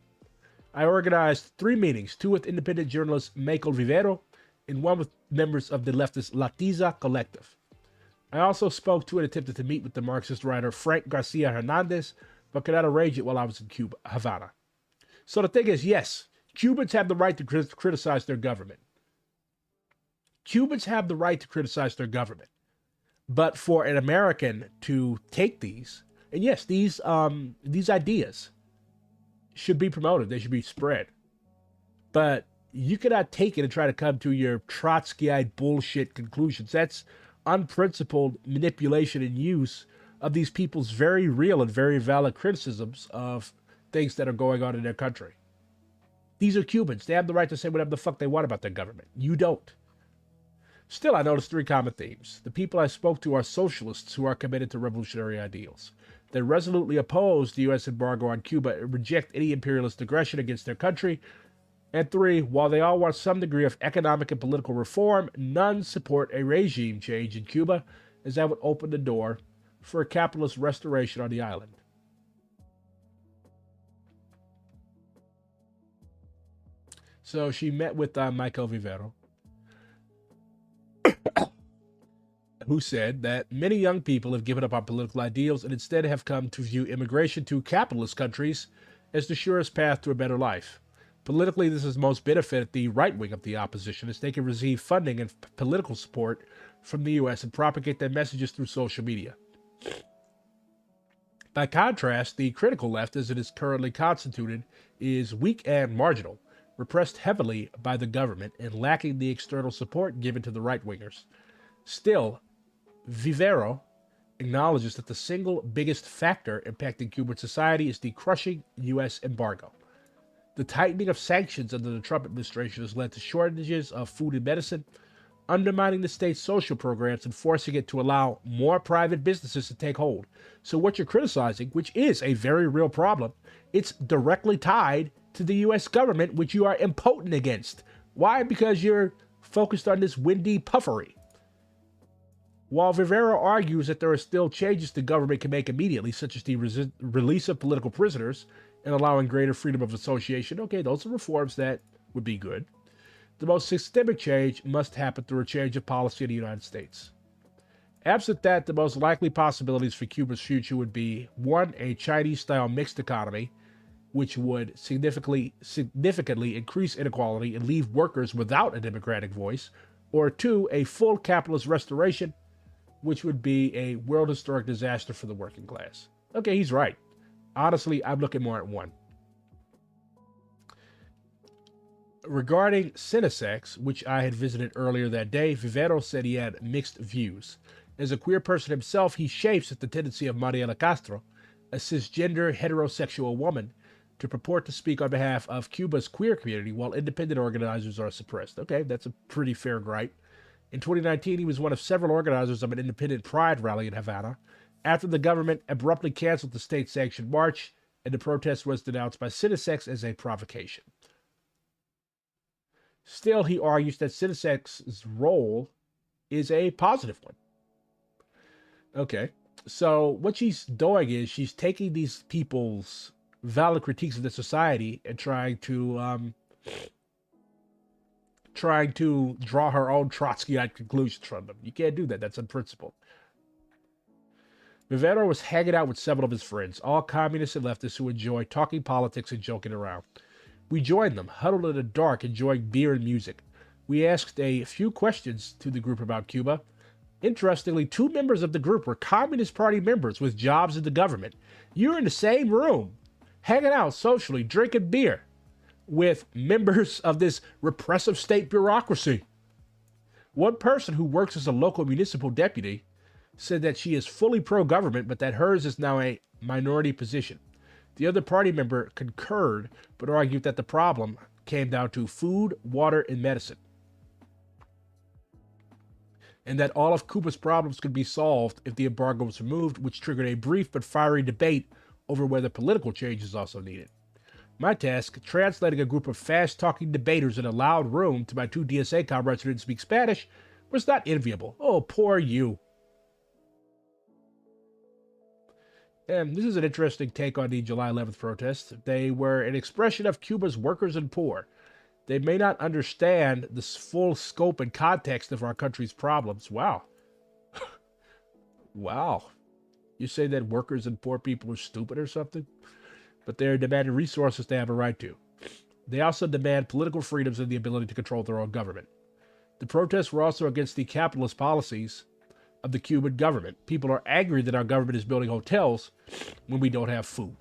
I organized 3 meetings, 2 with independent journalist Michael Vivero and 1 with members of the leftist Latiza Collective. I also spoke to and attempted to meet with the Marxist writer Frank Garcia Hernandez, but could not arrange it while I was in Cuba, Havana. So the thing is, yes, Cubans have the right to criticize their government. Cubans have the right to criticize their government. But for an American to take these, and yes, these ideas should be promoted. They should be spread. But you cannot take it and try to come to your Trotskyite bullshit conclusions. That's unprincipled manipulation and use of these people's very real and very valid criticisms of things that are going on in their country. These are Cubans. They have the right to say whatever the fuck they want about their government. You don't. Still, I noticed 3 common themes. The people I spoke to are socialists who are committed to revolutionary ideals. They resolutely oppose the U.S. embargo on Cuba and reject any imperialist aggression against their country. And three, while they all want some degree of economic and political reform, none support a regime change in Cuba, as that would open the door for a capitalist restoration on the island. So she met with Michael Vivero, who said that many young people have given up on political ideals and instead have come to view immigration to capitalist countries as the surest path to a better life. Politically, this has most benefited the right wing of the opposition, as they can receive funding and political support from the U.S. and propagate their messages through social media. By contrast, the critical left, as it is currently constituted, is weak and marginal, repressed heavily by the government, and lacking the external support given to the right-wingers. Still, Vivero acknowledges that the single biggest factor impacting Cuban society is the crushing U.S. embargo. The tightening of sanctions under the Trump administration has led to shortages of food and medicine, undermining the state's social programs and forcing it to allow more private businesses to take hold. So what you're criticizing, which is a very real problem, it's directly tied to the U.S. government, which you are impotent against. Why? Because you're focused on this windy puffery. While Vivero argues that there are still changes the government can make immediately, such as the release of political prisoners and allowing greater freedom of association, okay, those are reforms that would be good. The most systemic change must happen through a change of policy in the United States. Absent that, the most likely possibilities for Cuba's future would be, one, a Chinese-style mixed economy, which would significantly increase inequality and leave workers without a democratic voice, or two, a full capitalist restoration, which would be a world historic disaster for the working class. Okay, he's right. Honestly, I'm looking more at one. Regarding cinesex, which I had visited earlier that day, Vivero said he had mixed views. As a queer person himself, he chafes at the tendency of Mariela Castro, a cisgender heterosexual woman, to purport to speak on behalf of Cuba's queer community while independent organizers are suppressed. Okay, that's a pretty fair gripe. In 2019, he was one of several organizers of an independent pride rally in Havana, after the government abruptly canceled the state-sanctioned march, and the protest was denounced by cinesex as a provocation. Still, he argues that cinesex's role is a positive one. Okay, so what she's doing is she's taking these people's valid critiques of the society and trying to draw her own Trotskyite conclusions from them. You can't do that. That's unprincipled. Vivero was hanging out with several of his friends, all communists and leftists who enjoy talking politics and joking around. We joined them, huddled in the dark, enjoying beer and music. We asked a few questions to the group about Cuba. Interestingly, 2 members of the group were Communist Party members with jobs in the government. You're in the same room, hanging out socially, drinking beer with members of this repressive state bureaucracy. One person who works as a local municipal deputy said that she is fully pro-government, but that hers is now a minority position. The other party member concurred, but argued that the problem came down to food, water, and medicine, and that all of Cuba's problems could be solved if the embargo was removed, which triggered a brief but fiery debate over whether political change is also needed. My task, translating a group of fast-talking debaters in a loud room to my 2 DSA comrades who didn't speak Spanish, was not enviable. Oh, poor you. And this is an interesting take on the July 11th protests. They were an expression of Cuba's workers and poor. They may not understand the full scope and context of our country's problems. Wow. Wow. You say that workers and poor people are stupid or something? But they're demanding resources they have a right to. They also demand political freedoms and the ability to control their own government. The protests were also against the capitalist policies of the Cuban government. People are angry that our government is building hotels when we don't have food.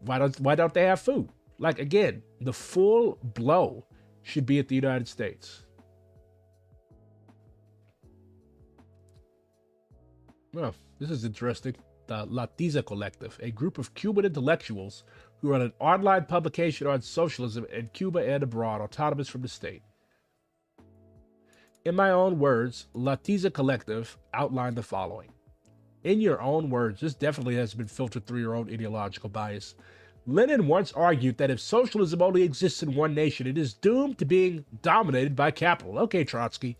Why don't they have food? Like, again, the full blow should be at the United States. Well, this is interesting. The Latiza Collective, a group of Cuban intellectuals who run an online publication on socialism in Cuba and abroad, autonomous from the state. In my own words, Latiza Collective outlined the following. In your own words, this definitely has been filtered through your own ideological bias. Lenin once argued that if socialism only exists in one nation, it is doomed to being dominated by capital. Okay, Trotsky.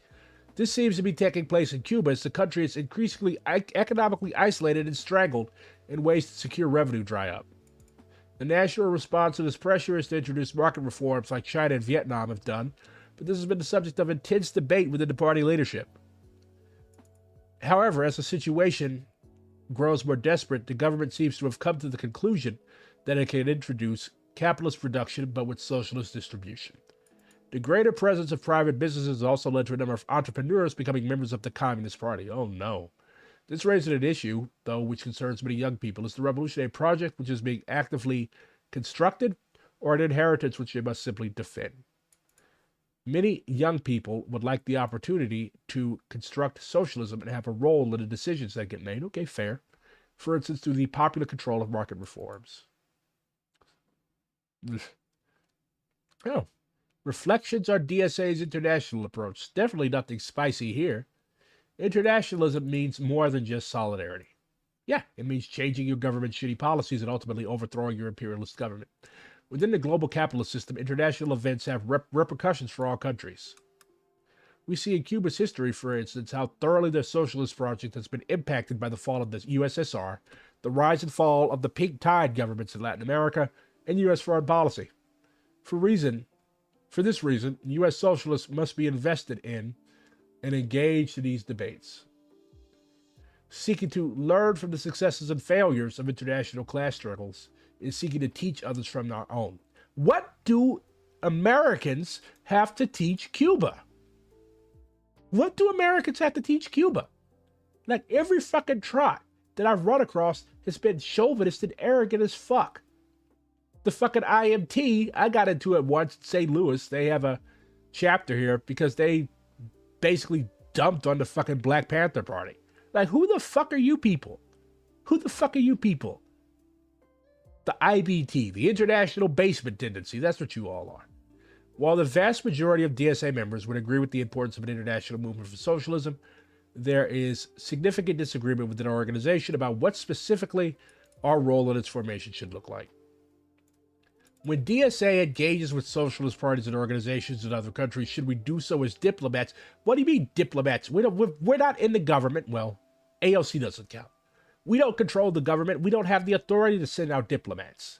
This seems to be taking place in Cuba as the country is increasingly economically isolated and strangled in ways to secure revenue dry up. The national response to this pressure is to introduce market reforms like China and Vietnam have done, but this has been the subject of intense debate within the party leadership. However, as the situation grows more desperate, the government seems to have come to the conclusion that it can introduce capitalist production but with socialist distribution. The greater presence of private businesses also led to a number of entrepreneurs becoming members of the Communist Party. Oh no. This raises an issue, though, which concerns many young people. Is the revolution a project which is being actively constructed, or an inheritance which they must simply defend? Many young people would like the opportunity to construct socialism and have a role in the decisions that get made. Okay, fair. For instance, through the popular control of market reforms. Oh. Reflections on DSA's international approach. Definitely nothing spicy here. Internationalism means more than just solidarity. Yeah, it means changing your government's shitty policies and ultimately overthrowing your imperialist government. Within the global capitalist system, international events have repercussions for all countries. We see in Cuba's history, for instance, how thoroughly their socialist project has been impacted by the fall of the USSR, the rise and fall of the pink tide governments in Latin America, and U.S. foreign policy. For this reason, U.S. socialists must be invested in and engaged in these debates. Seeking to learn from the successes and failures of international class struggles is seeking to teach others from our own. What do Americans have to teach Cuba? What do Americans have to teach Cuba? Like, every fucking trot that I've run across has been chauvinist and arrogant as fuck. The fucking IMT, I got into it once in St. Louis. They have a chapter here because they basically dumped on the fucking Black Panther Party. Like, who the fuck are you people? Who the fuck are you people? The IBT, the International Basement Tendency, that's what you all are. While the vast majority of DSA members would agree with the importance of an international movement for socialism, there is significant disagreement within our organization about what specifically our role in its formation should look like. When DSA engages with socialist parties and organizations in other countries, should we do so as diplomats? What do you mean diplomats? We're not in the government. Well, AOC doesn't count. We don't control the government. We don't have the authority to send out diplomats.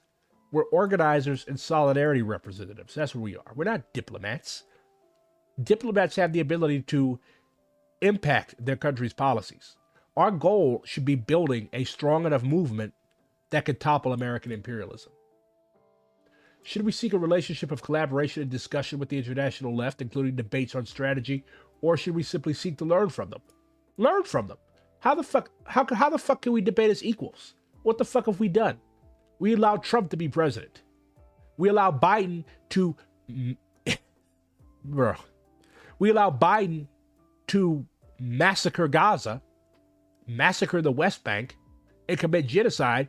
We're organizers and solidarity representatives. That's what we are. We're not diplomats. Diplomats have the ability to impact their country's policies. Our goal should be building a strong enough movement that could topple American imperialism. Should we seek a relationship of collaboration and discussion with the international left, including debates on strategy, or should we simply seek to learn from them? Learn from them. How the fuck can we debate as equals? What the fuck have we done? We allowed Trump to be president. We allowed Biden to massacre Gaza, massacre the West Bank, and commit genocide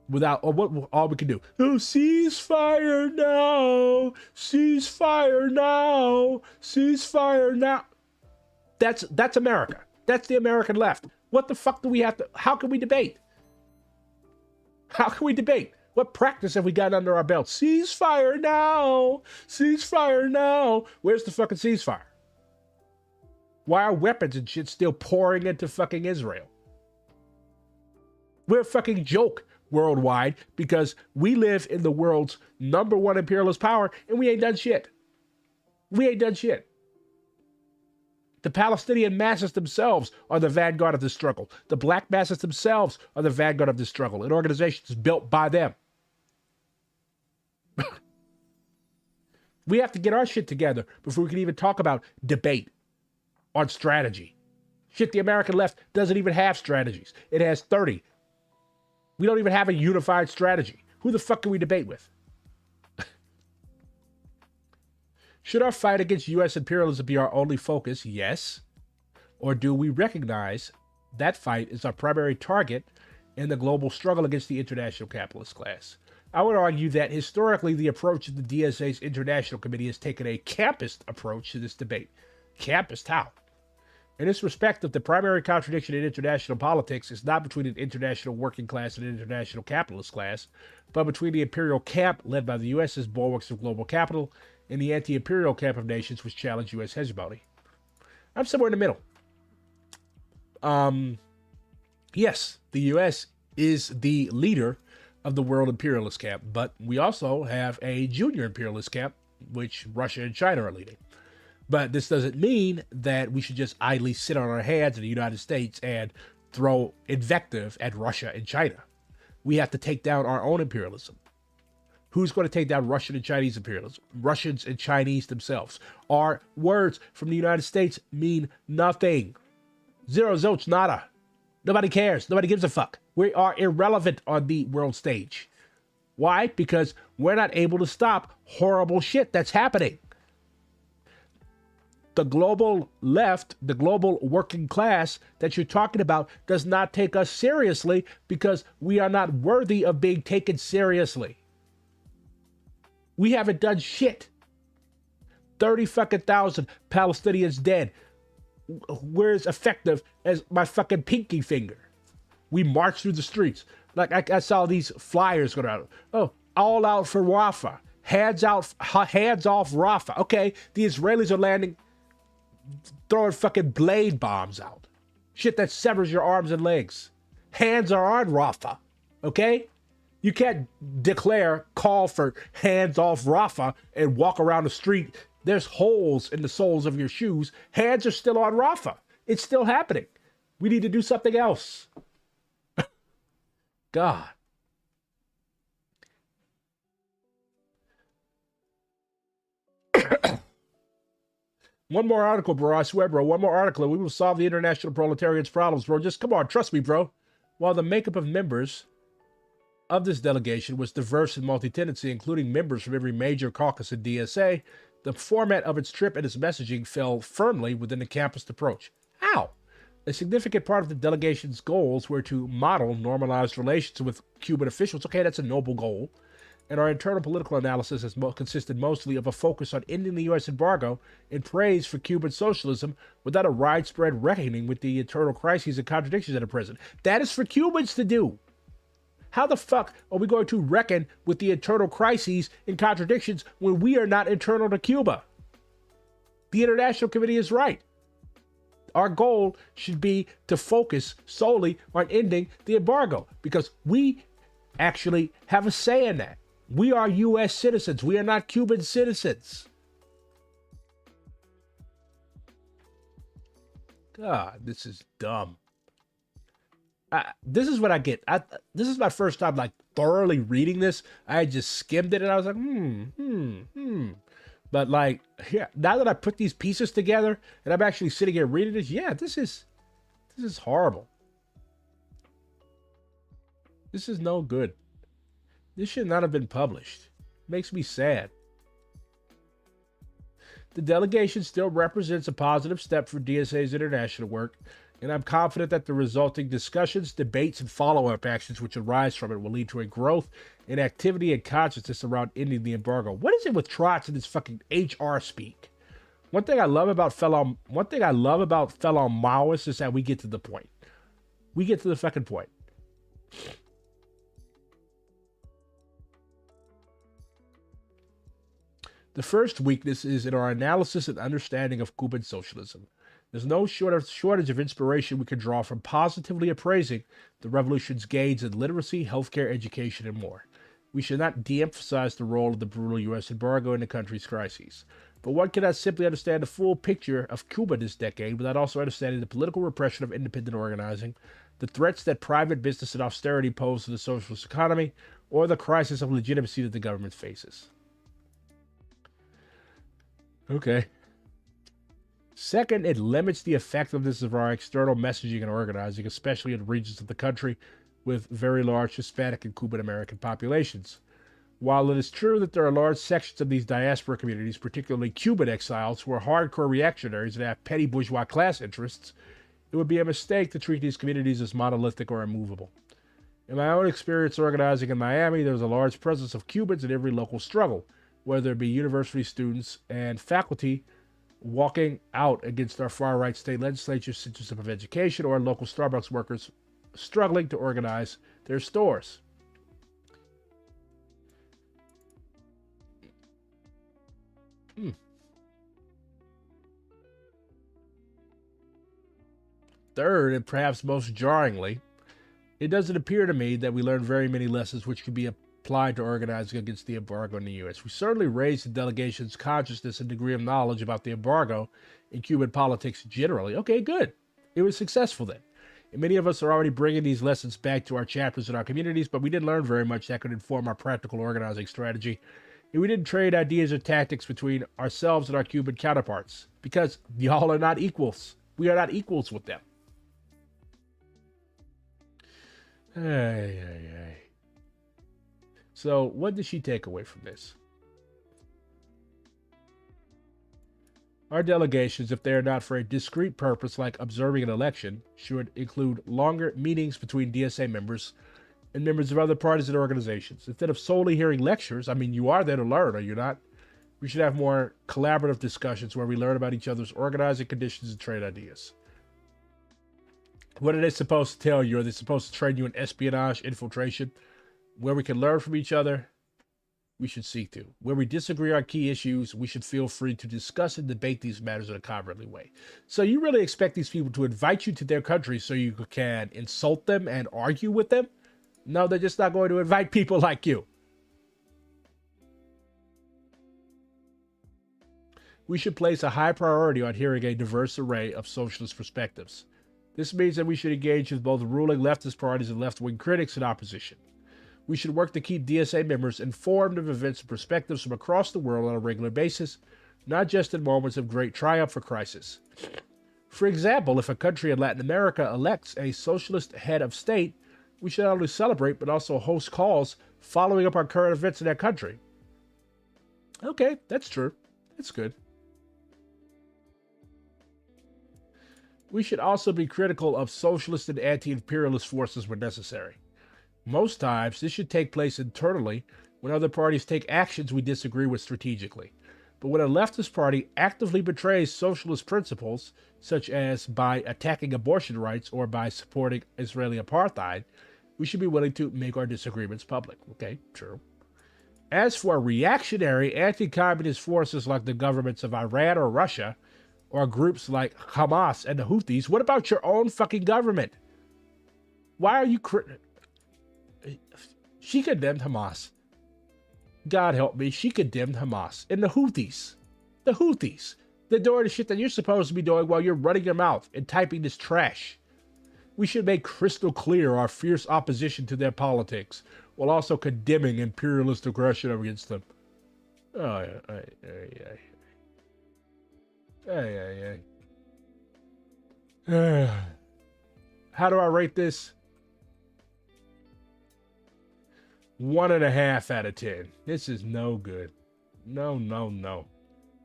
without, or what all we can do? Oh, ceasefire now! Ceasefire now! Ceasefire now! That's America. That's the American left. What the fuck do we have to, how can we debate? How can we debate? What practice have we got under our belt? Ceasefire now! Ceasefire now! Where's the fucking ceasefire? Why are weapons and shit still pouring into fucking Israel? We're a fucking joke worldwide because we live in the world's #1 imperialist power and we ain't done shit. We ain't done shit. The Palestinian masses themselves are the vanguard of this struggle. The black masses themselves are the vanguard of this struggle in organizations built by them. We have to get our shit together before we can even talk about debate on strategy. Shit, the American left doesn't even have strategies. It has 30. We don't even have a unified strategy. Who the fuck can we debate with? Should our fight against U.S. imperialism be our only focus? Yes. Or do we recognize that fight is our primary target in the global struggle against the international capitalist class? I would argue that historically the approach of the DSA's International Committee has taken a campist approach to this debate. Campist how? In this respect, the primary contradiction in international politics is not between an international working class and an international capitalist class, but between the imperial camp led by the U.S. as bulwarks of global capital and the anti-imperial camp of nations which challenge U.S. hegemony. I'm somewhere in the middle. Yes, the U.S. is the leader of the world imperialist camp, but we also have a junior imperialist camp, which Russia and China are leading. But this doesn't mean that we should just idly sit on our hands in the United States and throw invective at Russia and China. We have to take down our own imperialism. Who's going to take down Russian and Chinese imperialism? Russians and Chinese themselves. Our words from the United States mean nothing. Zero, zilch, nada. Nobody cares. Nobody gives a fuck. We are irrelevant on the world stage. Why? Because we're not able to stop horrible shit that's happening. The global left, the global working class that you're talking about does not take us seriously because we are not worthy of being taken seriously. We haven't done shit. 30,000 Palestinians dead. We're as effective as my fucking pinky finger. We march through the streets. Like I saw these flyers go out. Oh, all out for Rafah. Hands off Rafah. Okay, the Israelis are landing, throwing fucking blade bombs out. Shit that severs your arms and legs. Hands are on Rafah. Okay? You can't call for hands off Rafah and walk around the street. There's holes in the soles of your shoes. Hands are still on Rafah. It's still happening. We need to do something else. God. One more article, bro. I swear, bro. One more article and we will solve the international proletariat's problems, bro. Just come on. Trust me, bro. While the makeup of members of this delegation was diverse and multi-tendency, including members from every major caucus in DSA, the format of its trip and its messaging fell firmly within the campus approach. How? A significant part of the delegation's goals were to model normalized relations with Cuban officials. Okay, that's a noble goal. And our internal political analysis has consisted mostly of a focus on ending the U.S. embargo and praise for Cuban socialism without a widespread reckoning with the internal crises and contradictions that are present. That is for Cubans to do. How the fuck are we going to reckon with the internal crises and contradictions when we are not internal to Cuba? The International Committee is right. Our goal should be to focus solely on ending the embargo because we actually have a say in that. We are U.S. citizens. We are not Cuban citizens. God, this is dumb. This is what I get. This is my first time like thoroughly reading this. I just skimmed it and I was like, But like, yeah, now that I put these pieces together and I'm actually sitting here reading this, yeah, this is horrible. This is no good. This should not have been published. It makes me sad. The delegation still represents a positive step for DSA's international work, and I'm confident that the resulting discussions, debates, and follow-up actions which arise from it will lead to a growth in activity and consciousness around ending the embargo. What is it with Trot and this fucking HR speak? One thing I love about fellow Maoists is that we get to the point. We get to the fucking point. The first weakness is in our analysis and understanding of Cuban socialism. There's no shortage of inspiration we can draw from positively appraising the revolution's gains in literacy, healthcare, education, and more. We should not de-emphasize the role of the brutal U.S. embargo in the country's crises. But one cannot simply understand the full picture of Cuba this decade without also understanding the political repression of independent organizing, the threats that private business and austerity pose to the socialist economy, or the crisis of legitimacy that the government faces. Okay. Second, it limits the effectiveness of our external messaging and organizing, especially in regions of the country with very large Hispanic and Cuban American populations. While it is true that there are large sections of these diaspora communities, particularly Cuban exiles, who are hardcore reactionaries and have petty bourgeois class interests, it would be a mistake to treat these communities as monolithic or immovable. In my own experience organizing in Miami, there was a large presence of Cubans in every local struggle, whether it be university students and faculty walking out against our far-right state legislature's system of education, or local Starbucks workers struggling to organize their stores. Third, and perhaps most jarringly, it doesn't appear to me that we learned very many lessons which could be applied to organizing against the embargo in the U.S. We certainly raised the delegation's consciousness and degree of knowledge about the embargo in Cuban politics generally. Okay, good. It was successful then. And many of us are already bringing these lessons back to our chapters and our communities, but we didn't learn very much that could inform our practical organizing strategy. And we didn't trade ideas or tactics between ourselves and our Cuban counterparts, because y'all are not equals. We are not equals with them. Hey. So, what did she take away from this? Our delegations, if they are not for a discrete purpose like observing an election, should include longer meetings between DSA members and members of other parties and organizations. Instead of solely hearing lectures, I mean, you are there to learn, are you not? We should have more collaborative discussions where we learn about each other's organizing conditions and trade ideas. What are they supposed to tell you? Are they supposed to train you in espionage, infiltration? Where we can learn from each other, we should seek to. Where we disagree on key issues, we should feel free to discuss and debate these matters in a comradely way. So you really expect these people to invite you to their country so you can insult them and argue with them? No, they're just not going to invite people like you. We should place a high priority on hearing a diverse array of socialist perspectives. This means that we should engage with both ruling leftist parties and left-wing critics in opposition. We should work to keep DSA members informed of events and perspectives from across the world on a regular basis, not just in moments of great triumph or crisis. For example, if a country in Latin America elects a socialist head of state, we should not only celebrate but also host calls following up on current events in that country. Okay, that's true. That's good. We should also be critical of socialist and anti-imperialist forces when necessary. Most times, this should take place internally when other parties take actions we disagree with strategically. But when a leftist party actively betrays socialist principles, such as by attacking abortion rights or by supporting Israeli apartheid, we should be willing to make our disagreements public. Okay, true. As for reactionary anti-communist forces like the governments of Iran or Russia, or groups like Hamas and the Houthis, what about your own fucking government? Why are you... She condemned Hamas. God help me, she condemned Hamas. And the Houthis. The Houthis. They're doing the shit that you're supposed to be doing while you're running your mouth and typing this trash. We should make crystal clear our fierce opposition to their politics, while also condemning imperialist aggression against them. How do I rate this? 1.5 out of 10. This is no good. No.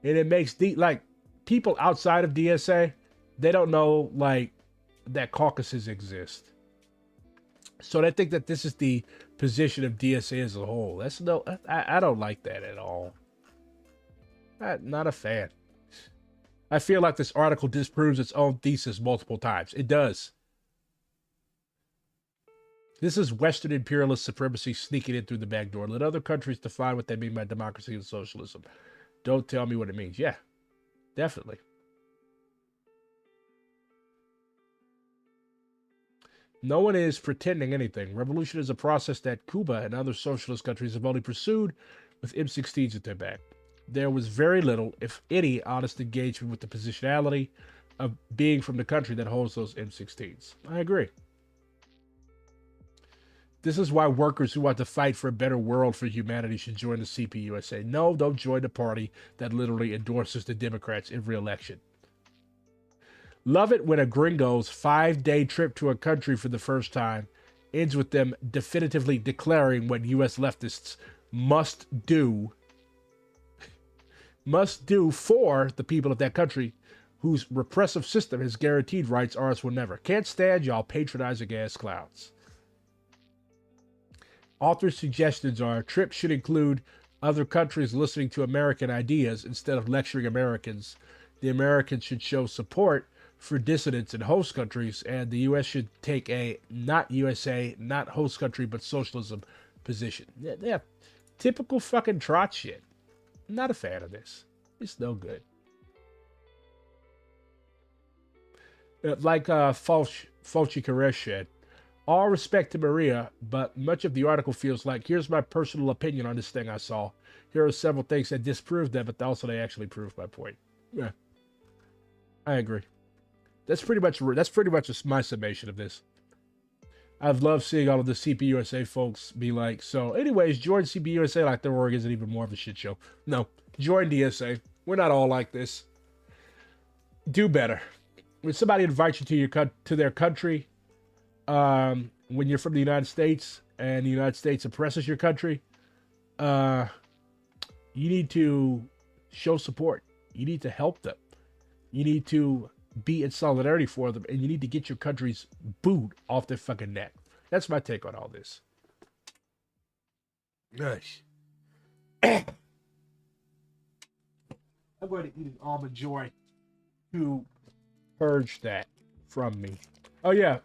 And it makes people outside of DSA, they don't know that caucuses exist. So they think that this is the position of DSA as a whole. I don't like that at all. Not a fan. I feel like this article disproves its own thesis multiple times. It does. This is Western imperialist supremacy sneaking in through the back door. Let other countries define what they mean by democracy and socialism. Don't tell me what it means. Yeah, definitely. No one is pretending anything. Revolution is a process that Cuba and other socialist countries have only pursued with M16s at their back. There was very little, if any, honest engagement with the positionality of being from the country that holds those M16s. I agree. This is why workers who want to fight for a better world for humanity should join the CPUSA. No, don't join the party that literally endorses the Democrats every election. Love it when a gringo's 5-day trip to a country for the first time ends with them definitively declaring what U.S. leftists must do for the people of that country whose repressive system has guaranteed rights ours will never. Can't stand y'all patronizing ass clowns. Author's suggestions are trips should include other countries listening to American ideas instead of lecturing Americans the Americans should show support for dissidents in host countries, and the U.S. should take a not USA, not host country, but socialism position. Yeah, typical fucking Trot shit. I'm not a fan of this. It's no good. Like Fauci Koresh said, all respect to Maria, but much of the article feels like, here's my personal opinion on this thing I saw. Here are several things that disprove that, but also they actually prove my point. Yeah, I agree. That's pretty much my summation of this. I've loved seeing all of the CPUSA folks be like, so anyways, join CPUSA like their org isn't even more of a shit show. No, join DSA. We're not all like this. Do better. When somebody invites you to their country, when you're from the United States and the United States oppresses your country, you need to show support. You need to help them. You need to be in solidarity for them, and you need to get your country's boot off their fucking neck. That's my take on all this. Nice. I'm going to eat an almond joy to purge that from me. Oh yeah,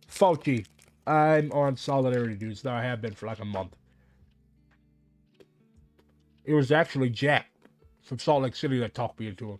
Fauci. I'm on solidarity dudes now. I have been for like a month. It was actually Jack from Salt Lake City that talked me into him.